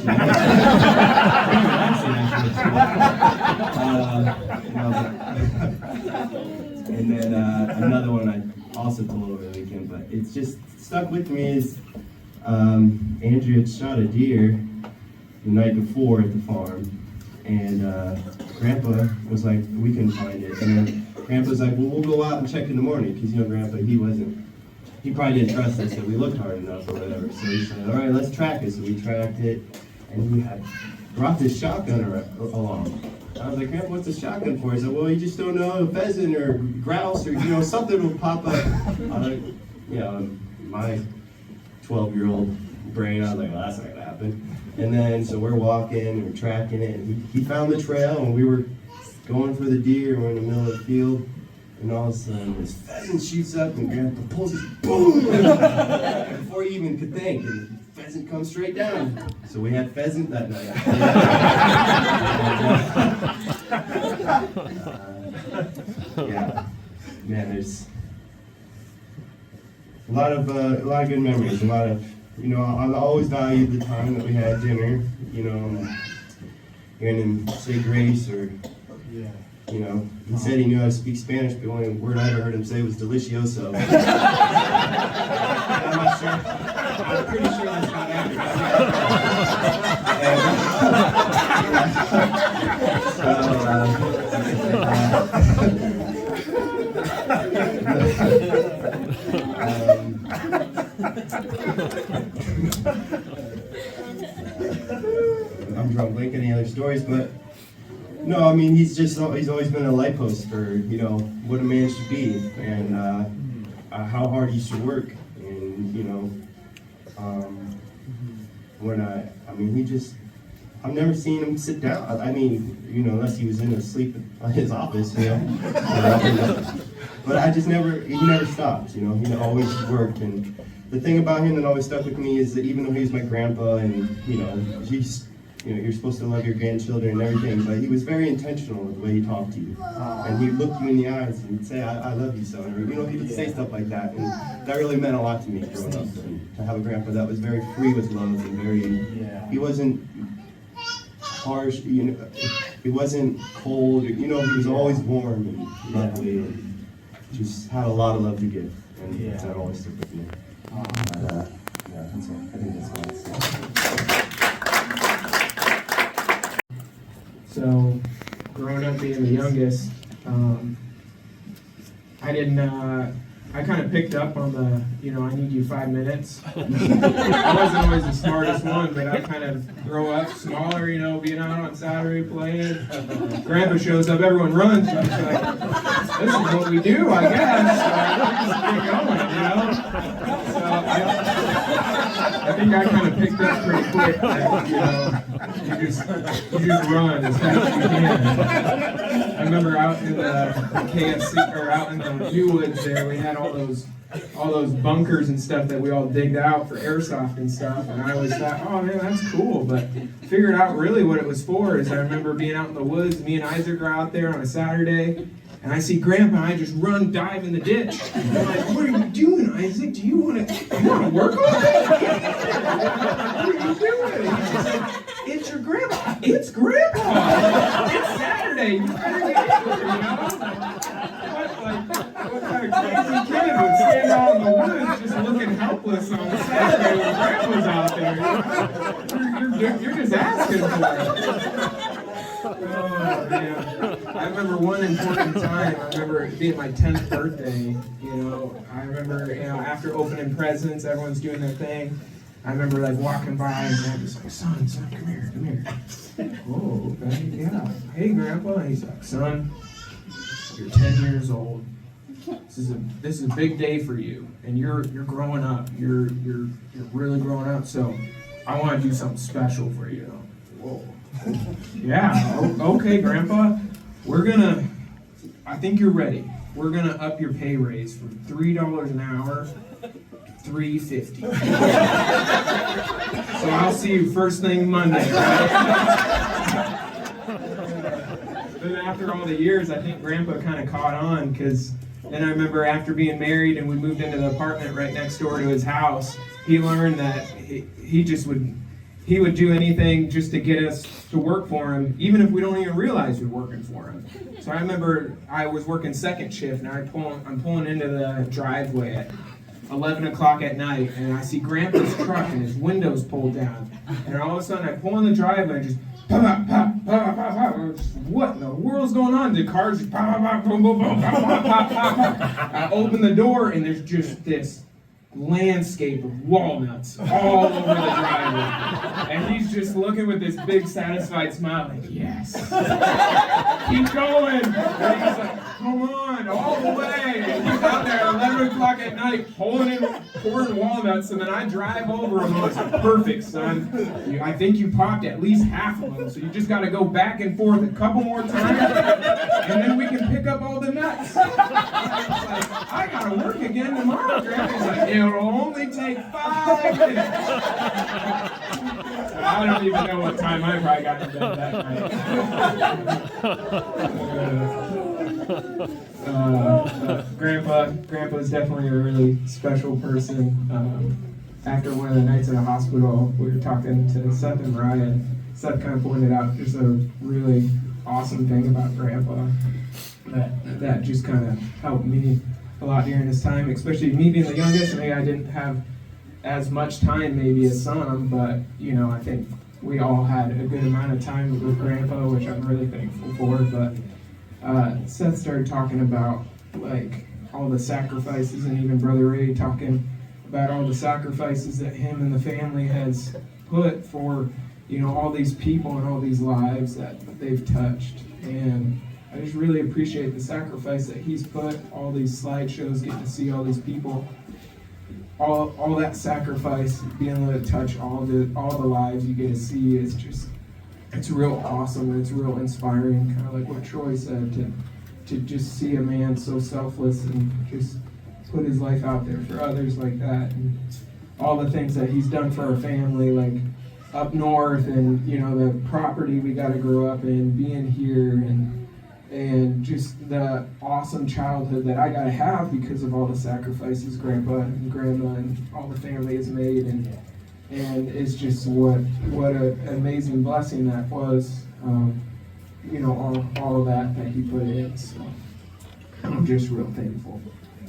And then another one I also told over the weekend, but it's just stuck with me is Andrew had shot a deer the night before at the farm, and Grandpa was like, we couldn't find it, and then Grandpa was like, well, we'll go out and check in the morning, because, you know, Grandpa, he probably didn't trust us that we looked hard enough or whatever, so he said, all right, let's track it. So we tracked it, and we had brought this shotgun along. I was like, Grandpa, what's a shotgun for? He said, well, you just don't know, a pheasant or grouse or, you know, something will pop up. I was like, you know, my 12-year-old brain, I was like, well, that's not gonna happen. And then, so we're walking, we're tracking it, and he found the trail, and we were going for the deer, we're in the middle of the field, and all of a sudden, this pheasant shoots up, and Grandpa pulls his, boom! Before he even could think, and the pheasant comes straight down. So we had pheasant that night. Yeah, man, there's a lot of good memories, a lot of, you know, I always valued the time that we had dinner, you know, hearing him say grace, or, you know, he said he knew how to speak Spanish, but the only word I ever heard him say was delicioso. I'm not sure, I'm pretty sure that's not I'm drunk blanking any other stories, but No, I mean, he's always been a light post for, you know, what a man should be, and how hard he should work, and, you know, I've never seen him sit down. I mean, you know, unless he was asleep in his office, you know. But he never stopped, you know. He always worked, and the thing about him that always stuck with me is that even though he was my grandpa, and you know, you're supposed to love your grandchildren and everything, but he was very intentional with the way he talked to you, and he'd look you in the eyes and he'd say, "I love you, son," or you know, he would say stuff like that, and that really meant a lot to me growing up. And to have a grandpa that was very free with love and he wasn't harsh, you know, he wasn't cold, you know, he was always warm and lovely and just had a lot of love to give, and that always stuck with me. Yeah, that's all. I think that's all I'd say. So, growing up being the youngest, I kind of picked up on the, you know, I need you 5 minutes. I wasn't always the smartest one, but I kind of grow up smaller, you know, being out on Saturday playing. Grandpa shows up, everyone runs. I'm just like, this is what we do, I guess. So we just get going, you know? So I think I kind of picked up pretty quick that, you know, you just run as fast as you can. I remember out in the KFC, or out in the New Woods there, we had all those bunkers and stuff that we all digged out for airsoft and stuff, and I always thought, oh man, that's cool, but figured out really what it was for is I remember being out in the woods, me and Isaac are out there on a Saturday, and I see Grandpa and I just dive in the ditch. And I'm like, what are you doing, Isaac? Do you want to work on it? What are you doing? And he's just like, it's your grandpa. It's Grandpa. It's Saturday. You better get here, you know? What kind of crazy kid would stand out in the woods just looking helpless on Saturday when Grandpa's out there? You're just asking for it. Oh, man. I remember one important time, I remember it being my 10th birthday, you know, I remember, you know, after opening presents, everyone's doing their thing. I remember like walking by and I'm just like, son, come here. Oh, okay, yeah. Hey, Grandpa. And he's like, son, you're 10 years old. This is a big day for you, and you're growing up. You're really growing up. So I want to do something special for you. Whoa. Yeah. Okay, Grandpa. I think you're ready. We're gonna up your pay raise from $3 an hour, $3.50. So I'll see you first thing Monday, right? Then after all the years, I think Grandpa kind of caught on, because then I remember after being married and we moved into the apartment right next door to his house, he learned that he would do anything just to get us to work for him, even if we don't even realize we're working for him. So I remember I was working second shift, and I'm pulling into the driveway at 11 o'clock at night, and I see Grandpa's truck and his windows pulled down. And all of a sudden I pull in the driveway and just pop, pop, pop, pop, pop, pop. What in the world's going on? The cars just pop, pop, pop, boom, boom, boom, pop, pop, pop, pop, pop. I open the door and there's just this landscape of walnuts all over the driveway. And he's just looking with this big satisfied smile like, yes. Keep going. And he's like, come on, all the way. And he's out there at 11 o'clock at night pouring walnuts, and then I drive over him. It's perfect, son. I think you popped at least half of them, so you just got to go back and forth a couple more times, and then we can pick up all the nuts. I got to work again tomorrow, Grandpa. He's like, it'll only take 5 minutes. I don't even know what time I probably got to bed that night. Grandpa's definitely a really special person. After one of the nights in the hospital, we were talking to Seth and Mariah. Seth kind of pointed out just a really awesome thing about Grandpa that just kind of helped me a lot during this time, especially me being the youngest. Maybe I didn't have as much time maybe as some, but you know, I think we all had a good amount of time with Grandpa, which I'm really thankful for. But Seth started talking about like all the sacrifices, and even Brother Ray talking about all the sacrifices that him and the family has put for, all these people and all these lives that they've touched. And I just really appreciate the sacrifice that he's put, all these slideshows, getting to see all these people, all that sacrifice, being able to touch all the lives you get to see is just, it's real awesome, and it's real inspiring, kind of like what Troy said, to just see a man so selfless and just put his life out there for others like that. And all the things that he's done for our family, like up north, and the property we got to grow up in, being here, and just the awesome childhood that I got to have because of all the sacrifices Grandpa and Grandma and all the family has made, and it's just what an amazing blessing that was, all of that he put in. So I'm just real thankful,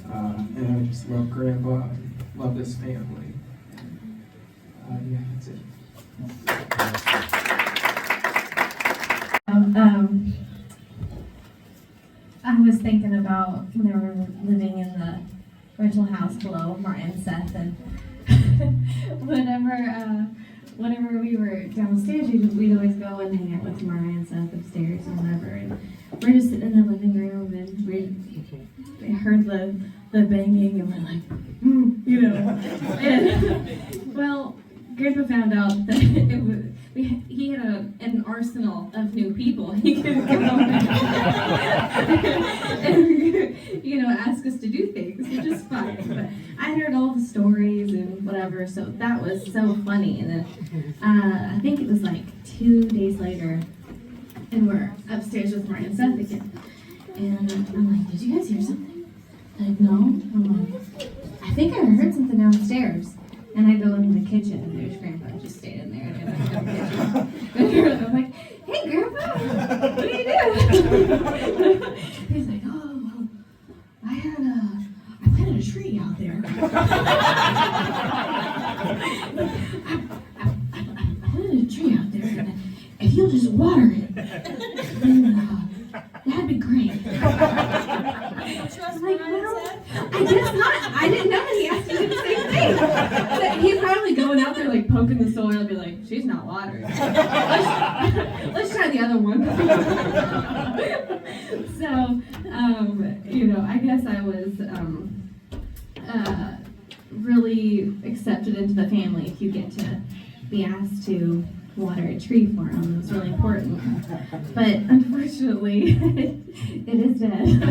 and I just love Grandpa, and love this family. Yeah, that's it. I was thinking about when they were living in the rental house below Martin and Seth, and whenever we were downstairs, we'd always go and hang out with Mariah and Seth upstairs and whatever. And we're just sitting in the living room, and we heard the banging, and we're like, And well, Grandpa found out that he had an arsenal of new people he could go and ask us to do things, which is fine. But I heard all the stories and whatever, so that was so funny. And then I think it was like 2 days later, and we're upstairs with Mariah and Seth again. And I'm like, did you guys hear something? Like, no. I'm like, I think I heard something downstairs. And I go into the kitchen, and there's Grandpa just standing there in the kitchen. I'm like, hey, Grandpa, what are you doing? He's like, oh, well, I planted a tree out there. I planted a tree out there, and if you'll just water it, then that'd be great. Like, well, I guess not. I didn't know that he asked me to do the same thing. So he's probably going out there like poking the soil and be like, she's not watering. Let's try the other one. So, I guess I was really accepted into the family if you get to be asked to water a tree for him. It was really important. But unfortunately, it is dead.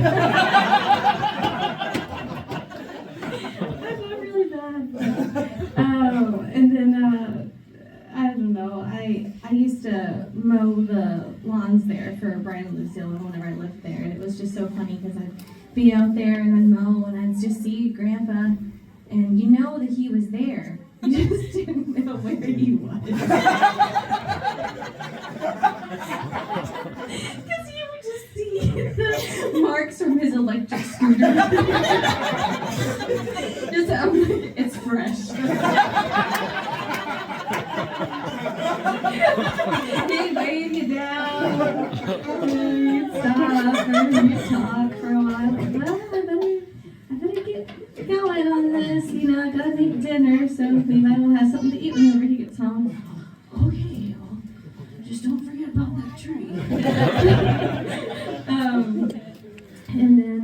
I felt really bad. And then, I don't know, I used to mow the lawns there for Brian and Lucille whenever I lived there. And it was just so funny because I'd be out there and I'd mow and I'd just see Grandpa, and you know that he was there. You just didn't know where he was. Because you would just see the marks from his electric scooter. It's fresh. He'd wave you down, and you'd stop, and you'd talk for a while. Like, well, I better get going on this, I gotta make dinner, so Levi will have something to eat whenever he gets home. Okay, well, just don't forget about that tree. And then,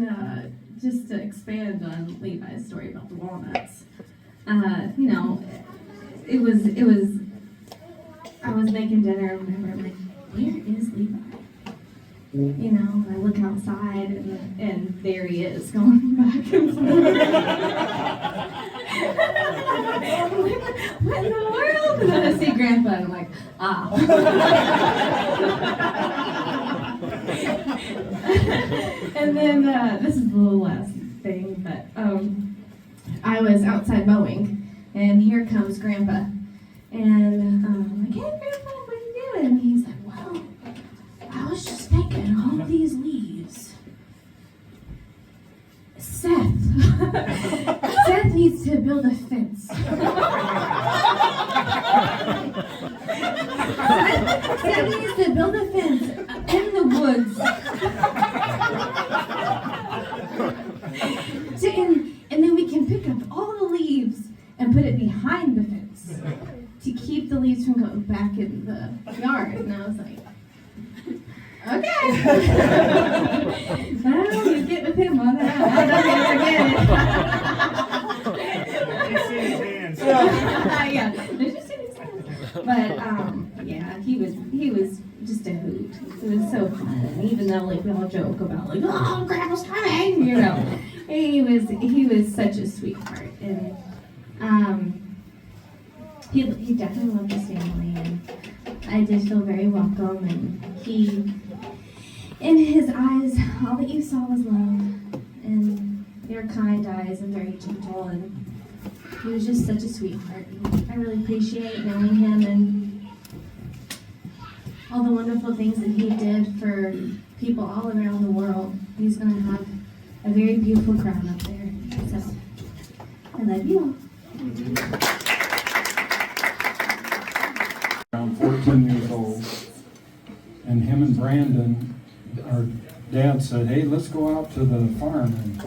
just to expand on Levi's story about the walnuts, I was making dinner or whatever, I'm like, where is Levi? I look outside and there he is going back and forth. I'm like, what in the world? And then I see Grandpa and I'm like, ah. And then this is the last thing, but I was outside mowing and here comes Grandpa. And I'm like, hey Grandpa, what are you doing? And he's like, well, I was just thinking, all these leaves. Seth needs to build a fence. Seth needs to build a fence in the woods. And then we can pick up all the leaves and put it behind the fence. to keep the leaves from going back in the yard. And I was like, okay. Well, you get with him on that. I'll never forget it. Yeah, did you see his hands? But yeah, he was just a hoot. It was so fun. And even though like we all joke about like, oh, Grandpa's coming, you know, he was such a sweetheart. And he definitely loved his family, and I did feel very welcome. And he, in his eyes, all that you saw was love, and they were kind eyes and very gentle, and he was just such a sweetheart. And I really appreciate knowing him and all the wonderful things that he did for people all around the world. He's going to have a very beautiful crown up there. So, I love you all. Around 14 years old, and him and Brandon, our dad said, hey, let's go out to the farm and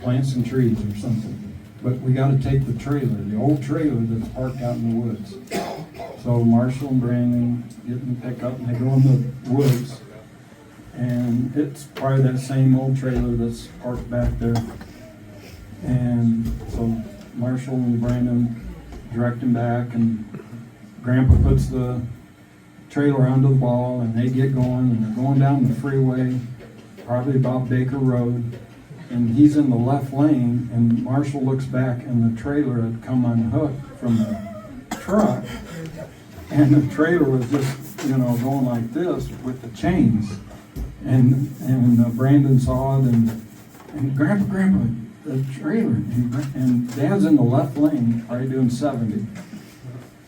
plant some trees or something. But we got to take the trailer, the old trailer that's parked out in the woods. So Marshall and Brandon get in the pickup and they go in the woods. And it's probably that same old trailer that's parked back there. And so Marshall and Brandon direct him back, and Grandpa puts the trailer under the ball, and they get going, and they're going down the freeway, probably about Baker Road, and he's in the left lane, and Marshall looks back, and the trailer had come unhooked from the truck, and the trailer was just, going like this with the chains, and Brandon saw it, and Grandpa, the trailer, and Dad's in the left lane, probably doing 70.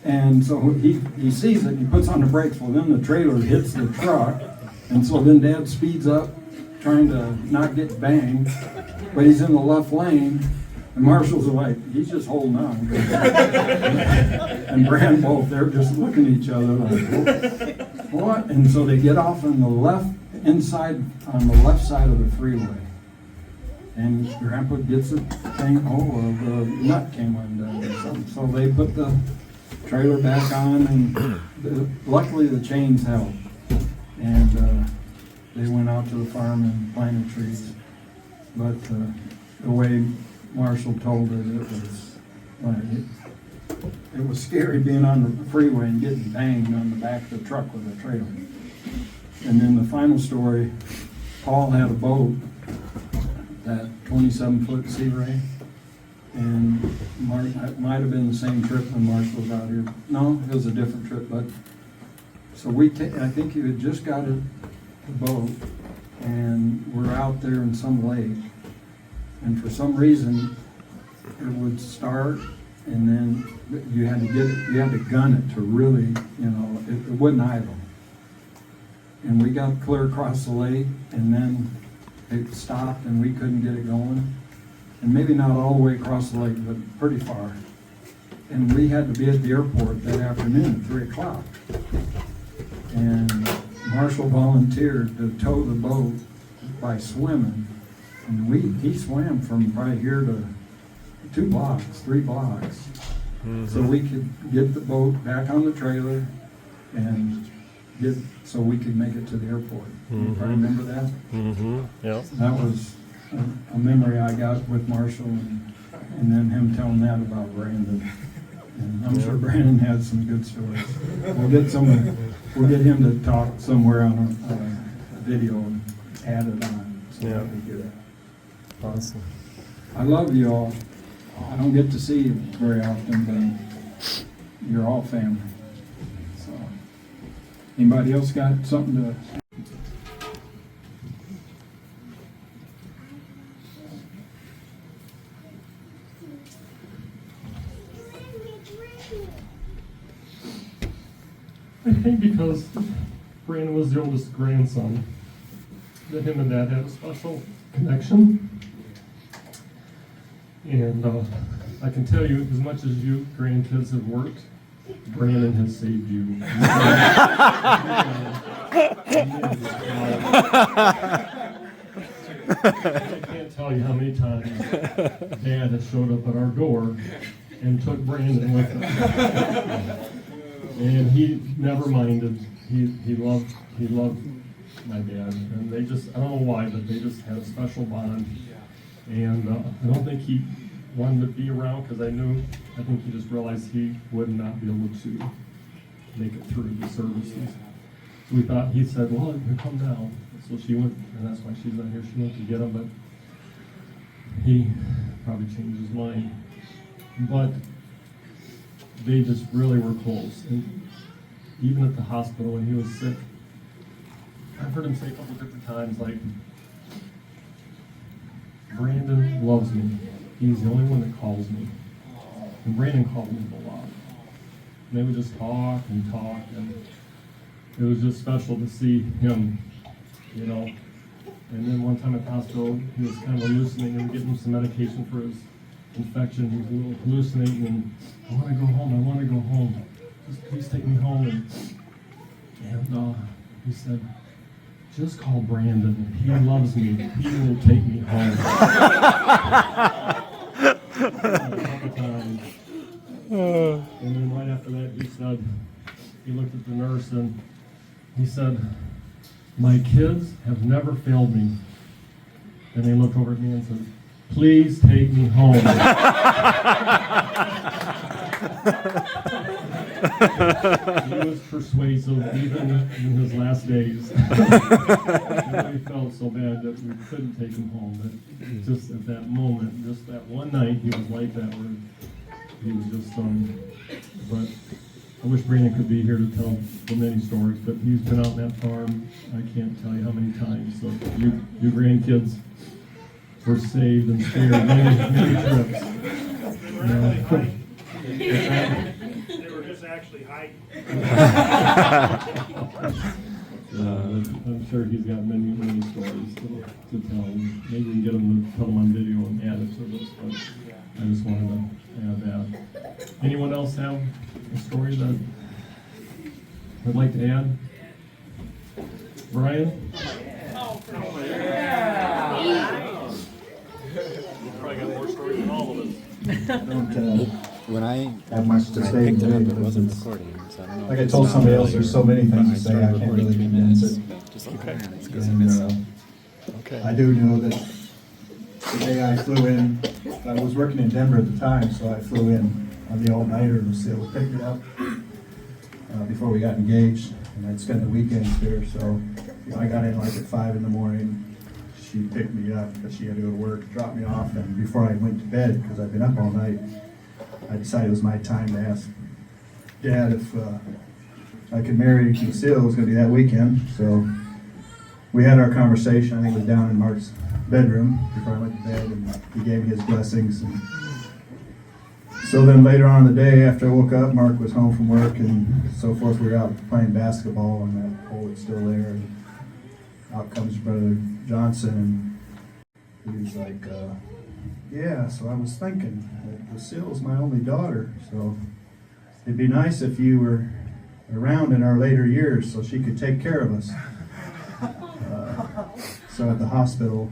And so he sees it, and he puts on the brakes. Well, then the trailer hits the truck, and so then Dad speeds up, trying to not get banged, but he's in the left lane, and Marshall's like, he's just holding on. And Brand both, they're just looking at each other like, what? And so they get off on the left side of the freeway. And Grandpa gets the thing, the nut came undone or something. So they put the trailer back on, and luckily the chains held. And they went out to the farm and planted trees. But the way Marshall told it, it was scary being on the freeway and getting banged on the back of the truck with a trailer. And then the final story, Paul had a boat, that 27-foot Sea Ray, and it might have been the same trip when Marshall was out here. No, it was a different trip, but so I think he had just got the boat, and we're out there in some lake, and for some reason it would start, and then you had to gun it to really, it wouldn't idle. And we got clear across the lake, and then it stopped, and we couldn't get it going. And maybe not all the way across the lake, but pretty far. And we had to be at the airport that afternoon at 3 o'clock. And Marshall volunteered to tow the boat by swimming. And he swam from right here to 3 blocks. Mm-hmm. So we could get the boat back on the trailer and so we could make it to the airport. Mm-hmm. I remember that. Mm-hmm. Yeah. That was a memory I got with Marshall, and then him telling that about Brandon. And I'm sure Brandon had some good stories. We'll get him to talk somewhere on a video and add it on. So that'd be good. Awesome. I love you all. I don't get to see you very often, but you're all family. So, anybody else got something to? I think because Brandon was the oldest grandson, that him and Dad had a special connection. And I can tell you, as much as you grandkids have worked, Brandon has saved you. I can't tell you how many times Dad has showed up at our door and took Brandon with him. And he never minded. He loved my dad, and they just, I don't know why, but they just had a special bond. And I don't think he wanted to be around because I think he just realized he would not be able to make it through the services. So he said, well, you come now. So she went, and that's why she's not here. She went to get him, but he probably changed his mind. But they just really were close. And even at the hospital when he was sick, I've heard him say a couple different times, like, Brandon loves me. He's the only one that calls me. And Brandon called me a lot. And they would just talk, and it was just special to see him, you know. And then one time at the hospital, he was kind of hallucinating and getting some medication for his infection. He was a little hallucinating, and I want to go home. Just please take me home. And he said, just call Brandon. He loves me. He will take me home. A couple times. And then right after that, he looked at the nurse and he said, my kids have never failed me. And they looked over at me and said, please take me home. He was persuasive even in his last days. We felt so bad that we couldn't take him home. But just at that moment, just that one night, he was like that. Where he was just, but I wish Brandon could be here to tell the many stories, but he's been out on that farm, I can't tell you how many times. So you grandkids were saved and spared many trips. They were just actually hiding. I'm sure he's got many stories to tell. Maybe we can get him to tell them on video and add it to this, but I just wanted to add that. Anyone else have a story that would like to add? Brian? You probably got more stories than all of us. When I have much to say today, it wasn't recording. So I don't know like if I it's told not somebody else, earlier, there's so many but things to say, I started can't recording really 3 condense minutes. it. Just okay. It's 'cause I And, missed it. Okay. I do know that the day I flew in, I was working in Denver at the time, so I flew in on the all-nighter and Lucille picked it up before we got engaged, and I'd spent the weekends there, so I got in like at 5 in the morning. She picked me up, but she had to go to work, dropped me off, and before I went to bed, because I'd been up all night, I decided it was my time to ask Dad if I could marry Lucille. It was going to be that weekend, so we had our conversation. I think it was down in Mark's bedroom before I went to bed, and he gave me his blessings. And so then later on in the day, after I woke up, Mark was home from work and so forth. We were out playing basketball, and that pole was still there. And out comes Brother Johnson, and he was like, yeah, so I was thinking that Lucille's my only daughter, so it'd be nice if you were around in our later years so she could take care of us. So at the hospital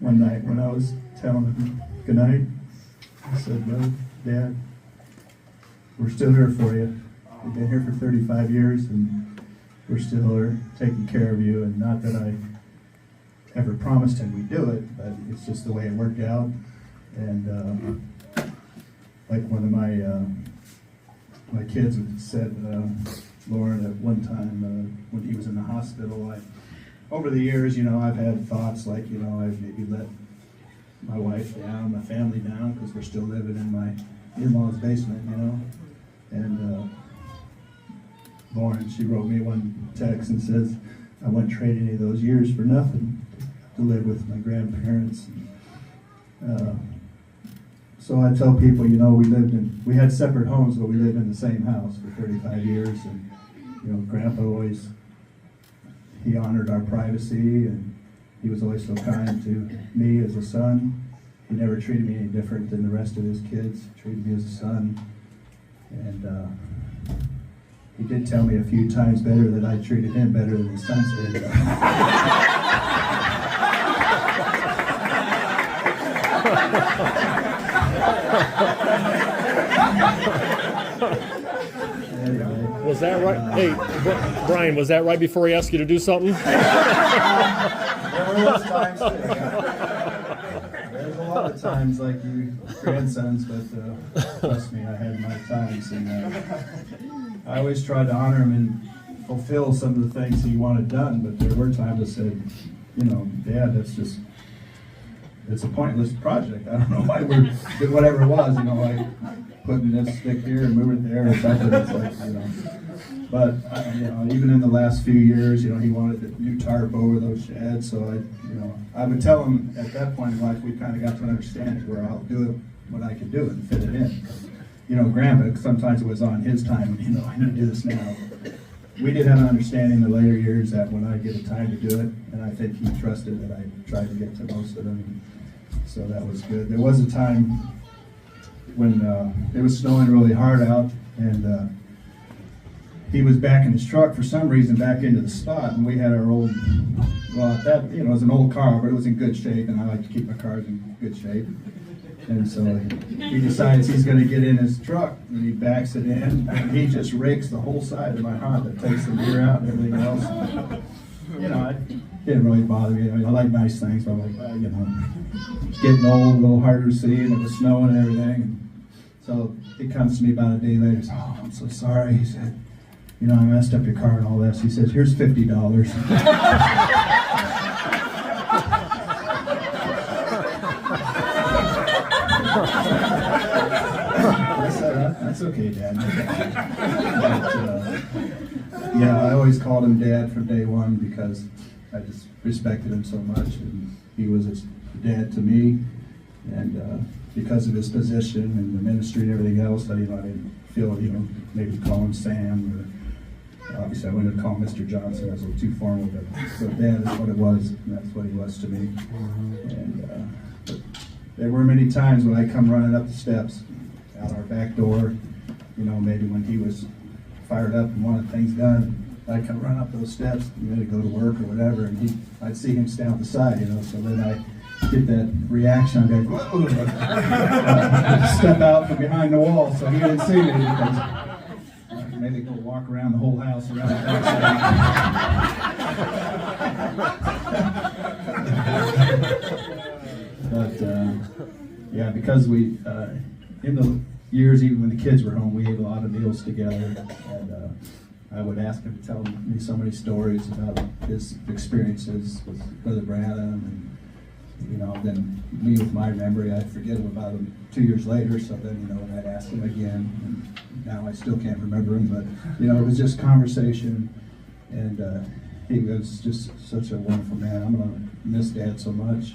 one night when I was telling him good night, I said, well, Dad, we're still here for you. We've been here for 35 years and we're still here taking care of you. And not that I ever promised him we'd do it, but it's just the way it worked out. And like one of my kids said, Lauren, at one time when he was in the hospital, over the years, I've had thoughts like, I've maybe let my wife down, my family down, because we're still living in my in-laws' basement, And Lauren, she wrote me one text and says, I wouldn't trade any of those years for nothing to live with my grandparents. So I tell people, we had separate homes, but we lived in the same house for 35 years. And, Grandpa always, he honored our privacy, and he was always so kind to me as a son. He never treated me any different than the rest of his kids. He treated me as a son. And he did tell me a few times better that I treated him better than his sons did. Was that right? Hey, Brian, was that right before he asked you to do something? There were those times. There's a lot of times like you grandsons, but trust me, I had my times, and I always tried to honor him and fulfill some of the things he wanted done. But there were times I said, you know, Dad, it's a pointless project. I don't know why we're did whatever it was, you know, like putting this stick here and moving it there or something. It's like, you know. But you know, even in the last few years, you know, he wanted a new tarp over those sheds. So I would tell him at that point in life, we kind of got to an understanding where I'll do it when I can do it and fit it in. You know, Grandpa, sometimes it was on his time. You know, I need to do this now. We did have an understanding in the later years that when I get a time to do it, and I think he trusted that I tried to get to most of them. So that was good. There was a time when it was snowing really hard out, and he was backing his truck for some reason back into the spot, and we had our old, well, that, you know, it was an old car, but it was in good shape, and I like to keep my cars in good shape. And so he decides he's going to get in his truck, and he backs it in, and he just rakes the whole side of my Honda, takes the mirror out and everything else. You know, it didn't really bother me. I mean, I like nice things, but I'm like, you know, getting old, a little harder to see, and it was snowing and everything. So he comes to me about a day later and says, "Oh, I'm so sorry." He said, "You know, I messed up your car and all this." He says, "Here's $50. I said, "That's okay, Dad." But, yeah, I always called him Dad from day one because I just respected him so much, and he was a dad to me. And because of his position and the ministry and everything else, I didn't feel, you know, maybe call him Sam, or obviously I wouldn't call him Mr. Johnson. That's a little too formal, but Dad is what it was, and that's what he was to me. And but there were many times when I come running up the steps out our back door, you know, maybe when he was fired up and wanted things done, I'd come run up those steps, ready to go to work or whatever, and I'd see him stand on the side, you know, so then I get that reaction, I'd go, whoa, step out from behind the wall so he didn't see me, because maybe go walk around the whole house around the backside. But yeah, because we, in the years, even when the kids were home, we ate a lot of meals together, and I would ask him to tell me so many stories about his experiences with Brother Branham, and you know, then me with my memory, I'd forget about him 2 years later, so then, you know, I'd ask him again, and now I still can't remember him, but, you know, it was just conversation, and he was just such a wonderful man. I'm going to miss Dad so much,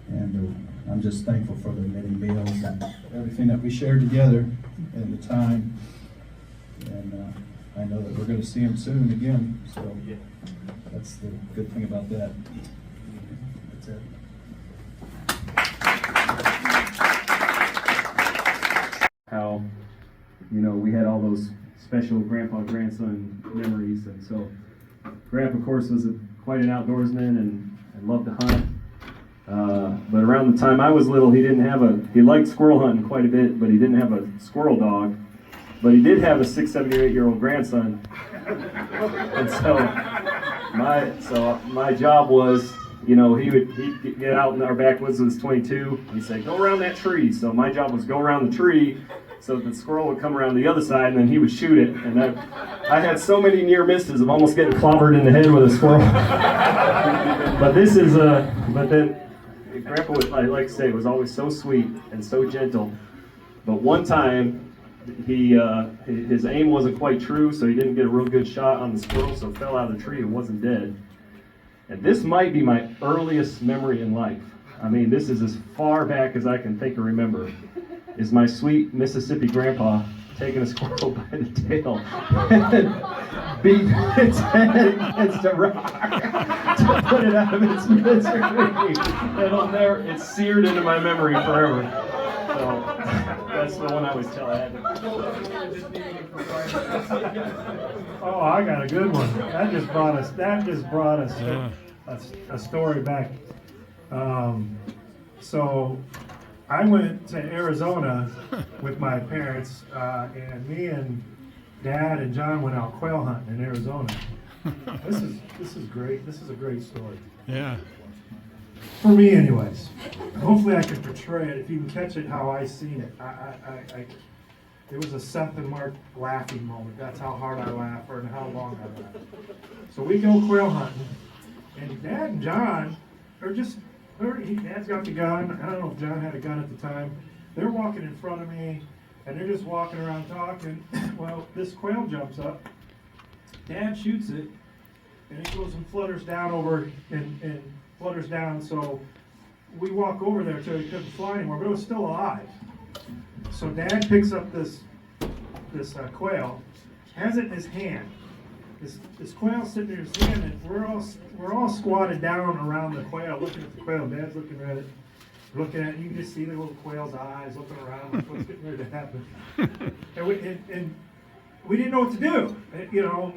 and I'm just thankful for the many meals and everything that we shared together and the time, and I know that we're going to see him soon again, so that's the good thing about that. That's it. How, you know, we had all those special grandpa-grandson memories, and so Grandpa, of course, was quite an outdoorsman and loved to hunt. But around the time I was little, he liked squirrel hunting quite a bit, but he didn't have a squirrel dog. But he did have a 6, 7, or 8-year-old grandson. And so my job was, you know, he'd get out in our backwoods with his .22. He'd say, "Go around that tree." So my job was go around the tree so the squirrel would come around the other side, and then he would shoot it. And I had so many near misses of almost getting clobbered in the head with a squirrel. But then Grandpa would, I like to say, was always so sweet and so gentle. But one time, his aim wasn't quite true, so he didn't get a real good shot on the squirrel, so fell out of the tree and wasn't dead. And this might be my earliest memory in life. I mean, this is as far back as I can think or remember, is my sweet Mississippi grandpa taking a squirrel by the tail and beating its head against a rock to put it out of its misery. It's seared into my memory forever. So that's the one I always tell. Oh, I got a good one. That just brought us a story back. So I went to Arizona with my parents, and me and Dad and John went out quail hunting in Arizona. This is great. This is a great story. Yeah. For me, anyways. Hopefully, I can portray it. If you can catch it, how I seen it. It was a something mark laughing moment. That's how hard I laugh, or how long I laugh. So we go quail hunting, and Dad and John are just. Dad's got the gun. I don't know if John had a gun at the time. They're walking in front of me, and they're just walking around talking. Well, this quail jumps up. Dad shoots it, and it goes and flutters down over and flutters down. So we walk over there till he couldn't fly anymore, but it was still alive. So Dad picks up this quail, has it in his hand. This quail sitting in his hand, and we're all squatted down around the quail, looking at the quail. Dad's looking at it, looking at it. You can just see the little quail's eyes looking around, like what's getting ready to happen. And we didn't know what to do. You know,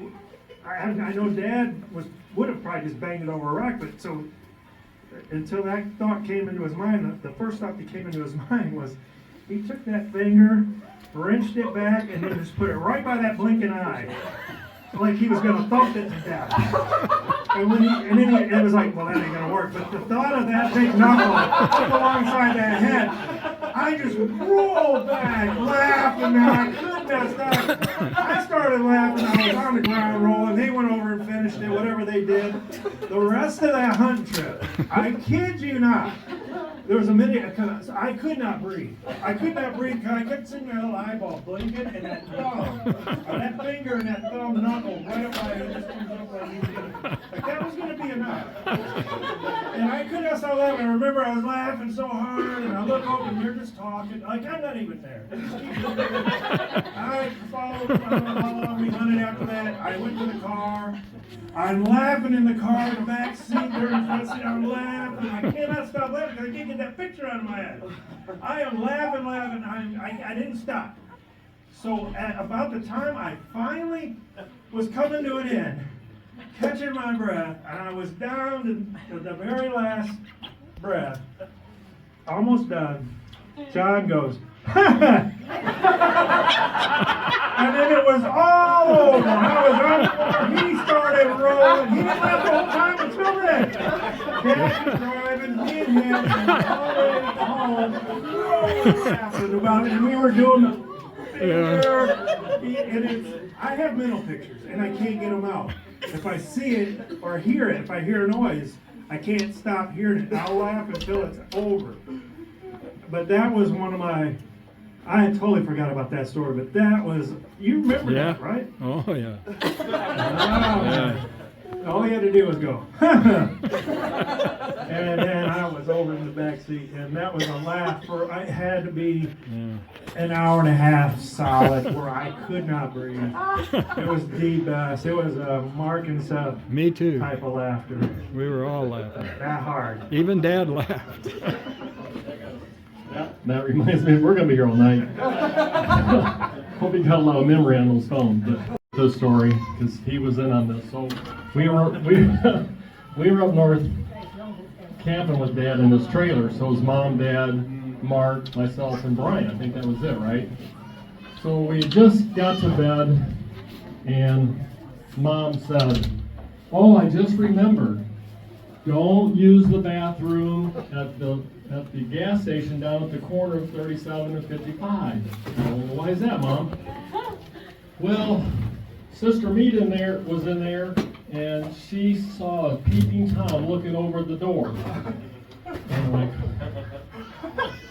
I know Dad would have probably just banged it over a rock, but so until that thought came into his mind, the first thought that came into his mind was he took that finger, wrenched it back, and then just put it right by that blinking eye. Like he was going to thump it to death. And then it was like, well, that ain't going to work. But the thought of that big knuckle up alongside that head, I just rolled back, laughing, man. I couldn't have stopped. I started laughing. I was on the ground rolling. They went over and finished it, whatever they did. The rest of that hunting trip, I kid you not, there was a minute, I could not breathe. I could not breathe because I kept seeing my little eyeball blinking, and that thumb, that finger and that thumb knuckle right up my head, just comes up like that was going to be enough. And I could not stop laughing. I remember I was laughing so hard, and I look over and they're just talking. Like, I'm not even there. I followed, I don't know how long we hunted after that. I went to the car. I'm laughing in the car in the back seat, they're in the front seat. I'm laughing. I cannot stop laughing because I can't get that picture out of my head. I am laughing. I didn't stop. So at about the time I finally was coming to an end, catching my breath, and I was down to the very last breath, almost done, John goes, and then it was all over. I was on the floor. He started rolling. He didn't laugh the whole time until then. Dad was driving, me and him, and all the way home, rolling laughing about it. And we were doing the finger. And I have mental pictures, and I can't get them out. If I see it or hear it, if I hear a noise, I can't stop hearing it. I'll laugh until it's over. But that was one of my... I had totally forgot about that story, but that was, you remember that, right? Oh, yeah. Yeah. All he had to do was go, and then I was over in the back seat, and that was a laugh for, it had to be an hour and a half solid where I could not breathe. It was the best. It was a Mark and Seth Me too. type of laughter. We were all laughing. That hard. Even Dad laughed. That reminds me, we're going to be here all night. Hope you got a lot of memory on those phones. But this story, because he was in on this. So we were up north camping with Dad in this trailer. So it was Mom, Dad, Mark, myself, and Brian. I think that was it, right? So we just got to bed, and Mom said, "Oh, I just remembered. Don't use the bathroom at the gas station down at the corner of 37 and 55. Well, why is that, Mom? Well, Sister Mead was in there, and she saw a peeping Tom looking over the door. And I'm like,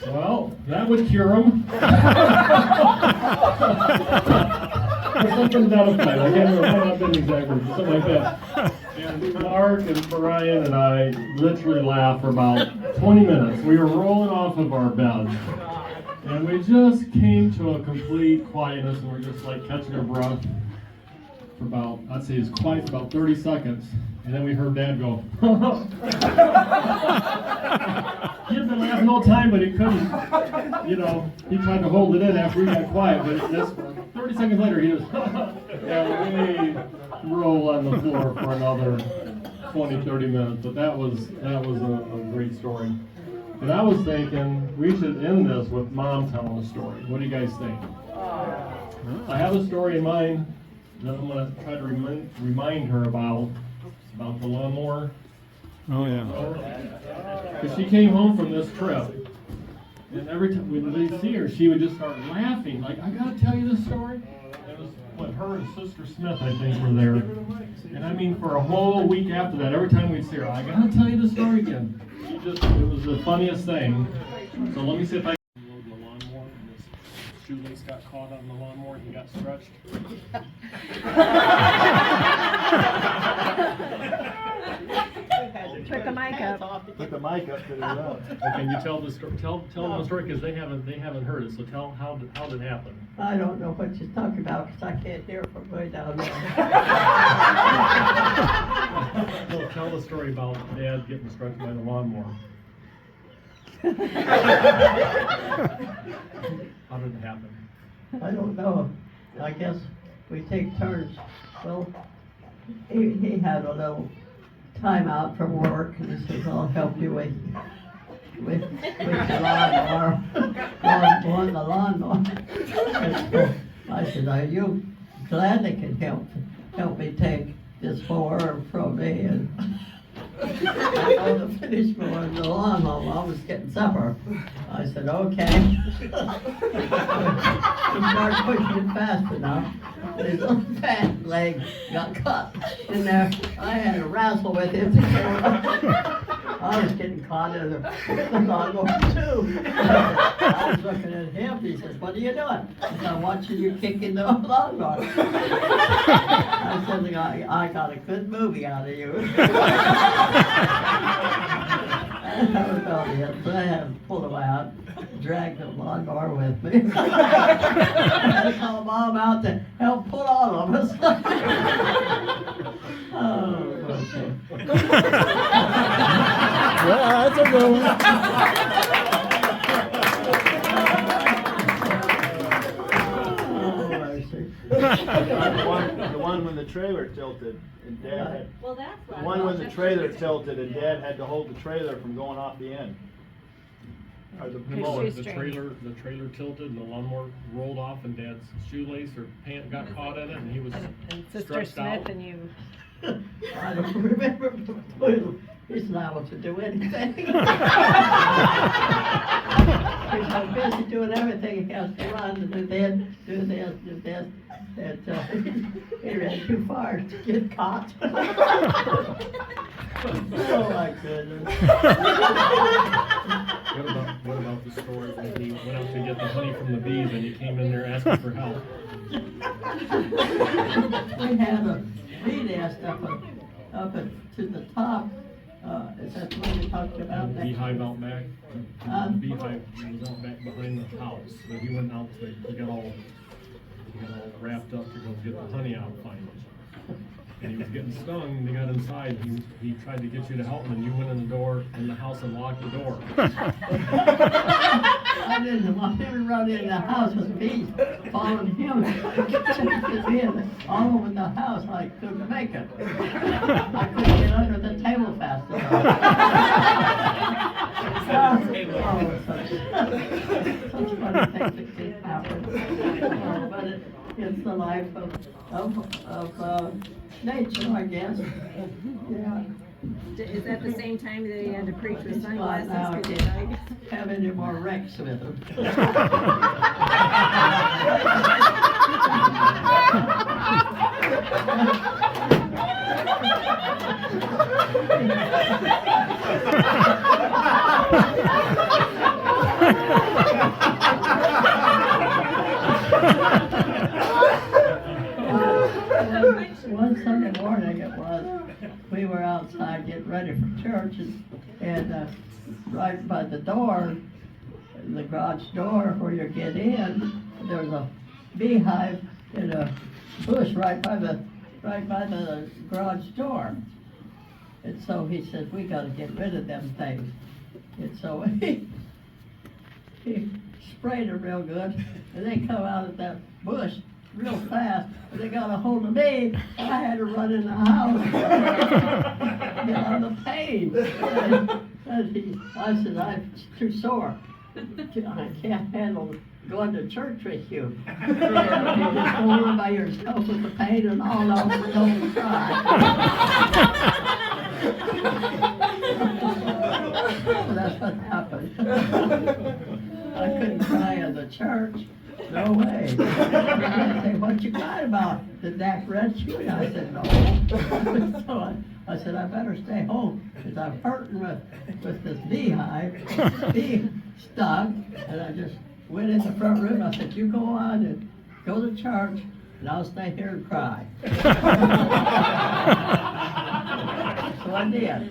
well, that would cure him. Or something to that effect. I can't remember, might not been exactly, something like that. And Mark and Brian and I literally laughed for about 20 minutes. We were rolling off of our beds. And we just came to a complete quietness, and we're just like catching our breath for about, I'd say it was quiet for about 30 seconds. And then we heard Dad go, he had been laughing all the time, but he couldn't, he tried to hold it in after we got quiet, but just 30 seconds later, he was, and we roll on the floor for another 20, 30 minutes, but that was a great story. And I was thinking we should end this with Mom telling a story. What do you guys think? I have a story in mind that I'm going to try to remind her about the lawnmower. Oh, yeah. Because she came home from this trip, and every time we'd see her, she would just start laughing. Like, I got to tell you this story. It was when her and Sister Smith, I think, were there. And I mean, for a whole week after that, every time we'd see her, I got to tell you the story again. It was the funniest thing. So let me see if I can load the lawnmower. And this shoelace got caught on the lawnmower and he got stretched. Put the mic up. Put the mic up to the well. Can you tell the story? Tell them the story because they haven't heard it. So tell how did it happen? I don't know what you're talking about because I can't hear from way down there. No, tell the story about Dad getting stretched by the lawnmower. How did it happen? I don't know. I guess we take turns. Well, he had a little time out from work and he says, I'll help you with the lawnmower. On the lawnmower. I said, are you glad they can help me take this mower from me? And I know to finish mowing the lawnmower, I was getting supper. I said, okay. He started pushing it fast enough. His little fat leg got caught in there. I had to wrestle with him to get him up. I was getting caught in the lawnmower too. I was looking at him. He says, what are you doing? I said, I'm watching you kicking the lawnmower. I said, I got a good movie out of you. That was about it. So I had to pull him out, drag the lawnmower with me. I had to call Mom out to help pull all of us. Oh, okay. Yeah, that's a good one. The one when the trailer tilted and Dad had, Well, that's the one when the trailer tilted and Dad had to hold the trailer from going off the end. Or the mower. The trailer tilted and the lawnmower rolled off and Dad's shoelace or pant got caught in it and he was And Sister stretched Smith out. and you. I don't remember. He's liable to do anything. He's so busy doing everything. He has to run and do this, do this, do this. That he ran too far to get caught. Oh my goodness. What about the story when he went out to get the honey from the bees and he came in there asking for help? We had a bee nest up to the top. Is that what you're talking about? The beehive out back. The beehive was out back behind the house. So he went out to he got all wrapped up to go get the honey out finally. And he was getting stung, and they got inside. He tried to get you to help him, and you went in the door in the house and locked the door. I didn't want him to run in the house with bees following him. All over the house. I couldn't make it. I couldn't get under the table fast enough. Such funny things that can happen. But it's the life of nature, I guess. Yeah. Is that the same time that he had to preach with sunglasses? Now I 'cause he can't died? have any more wrecks with him. One Sunday morning it was, we were outside getting ready for church and right by the door, the garage door where you get in, there's a beehive in a bush right by the garage door. And so he said, we gotta get rid of them things. And so he sprayed them real good, and they come out of that bush real fast. They got a hold of me. I had to run in the house. Get out of the pain. I said, I'm too sore. I can't handle going to church with you. You just go on by yourself with the pain and all those don't cry. That's what happened. I couldn't cry in the church. No way. They say, what you crying about? Did Dak arrest you? And I said, no. So I said, I better stay home because I'm hurting with this beehive, bee stung. And I just went in the front room. I said, you go on and go to church and I'll stay here and cry. So I did.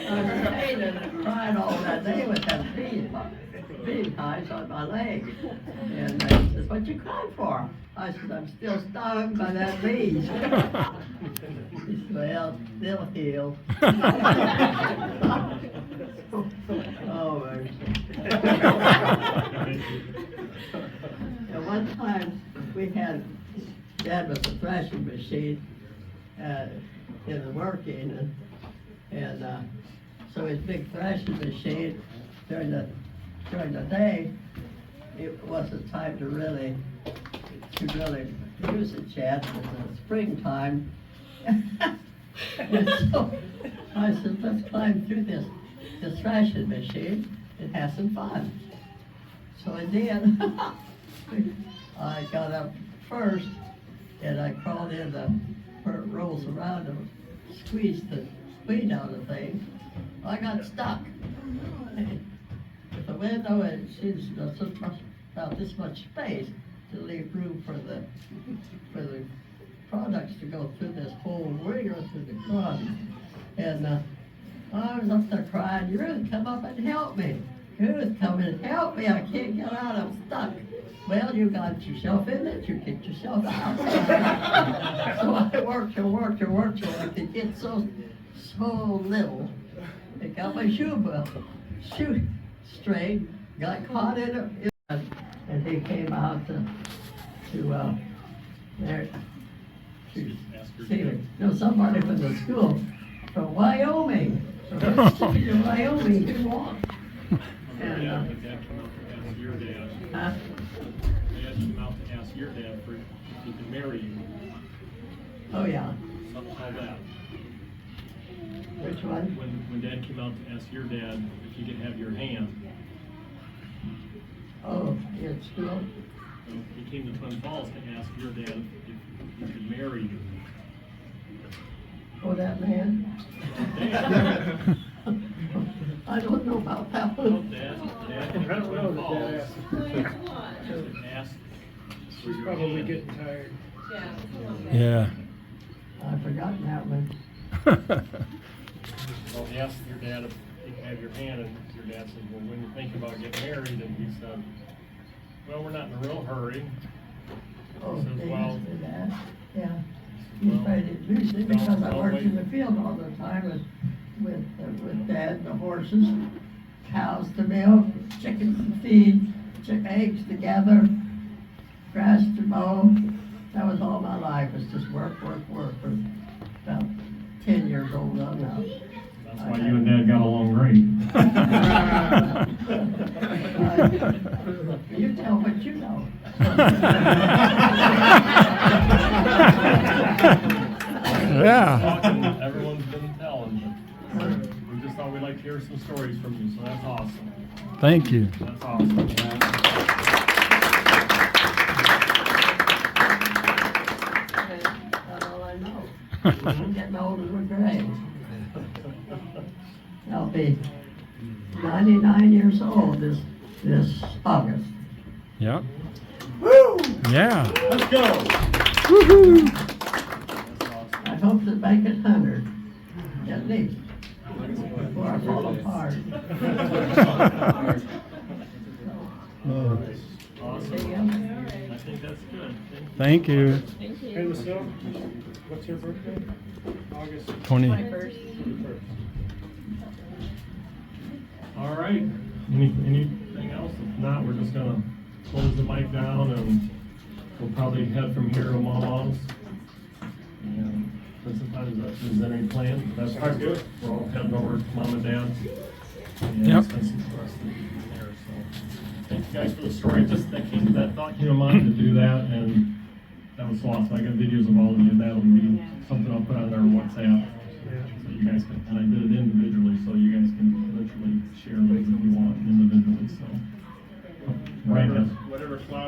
I stayed and cried all that day with them beehives on my leg. And they said, what you crying for? I said, I'm still stung by that bee. He said, well, still healed. Oh, and one time we had, Dad was a threshing machine in the working, and so his big threshing machine during the day, it wasn't time to really use it yet. It was the springtime. And so I said, let's climb through this threshing machine and have some fun. So I did. I got up first and I crawled in where it rolls around and squeezed the speed out of things. I got stuck. With the window, it seems about this much space to leave room for the products to go through this whole ring or through the ground. And I was up there crying, Ruth, come up and help me. Ruth, come and help me. I can't get out. I'm stuck. Well, you got yourself in it. You kicked yourself out. So I worked till I could get so little. It got my shoe straight, got caught in it, and he came out to see me. No, somebody from the school, from Wyoming. From Wyoming, he walked. And, Dad came out to ask your dad. huh? Dad came out to ask your dad if he could marry you. Oh, yeah. Something like that. Which one? When Dad came out to ask your dad if he could have your hand. Oh, in school? He came to Twin Falls to ask your dad if he could marry you. Oh, that man? I don't know about that one. Dad came to Twin Falls to ask for your hand. Getting tired. Yeah. I've forgotten that one. Well, he asked your dad if he could have your hand, and your dad said, well, when you think about getting married, and he said, well, we're not in a real hurry. Oh, He says, they well, used to do that, yeah. He's trying to lose it because I worked in the field all the time with Dad, the horses, cows to milk, chickens to feed, eggs to gather, grass to mow. That was all my life, was just work. For about 10 years old on now. That's why you and Dad got along great. You tell what you know. Yeah. Everyone's been telling, but we just thought we'd like to hear some stories from you, so that's awesome. Thank you. That's awesome. That's all I know. I'm getting older with gray. I'll be 99 years old this August. Yep. Woo! Yeah. Let's go. Woohoo! I hope to make it 100, at least, before I fall apart. Awesome. I think that's good. Thank you. Hey, Lucille, what's your birthday? August 20. 21st. All right. Anything else? If not, we're just gonna close the mic down and we'll probably head from here to Mama's. And Is that any plan? That's Sounds good. We're all heading over to mom and dad. And Yep. spend some rest of the evening there, so. Thank you guys for the story. That thought came to mind to do that, and that was so awesome. I got videos of all of you, and that'll be something I'll put on our WhatsApp. So you guys can, and I did it individually, so you guys can literally share those if you want individually, so. Right, yes. Whatever flower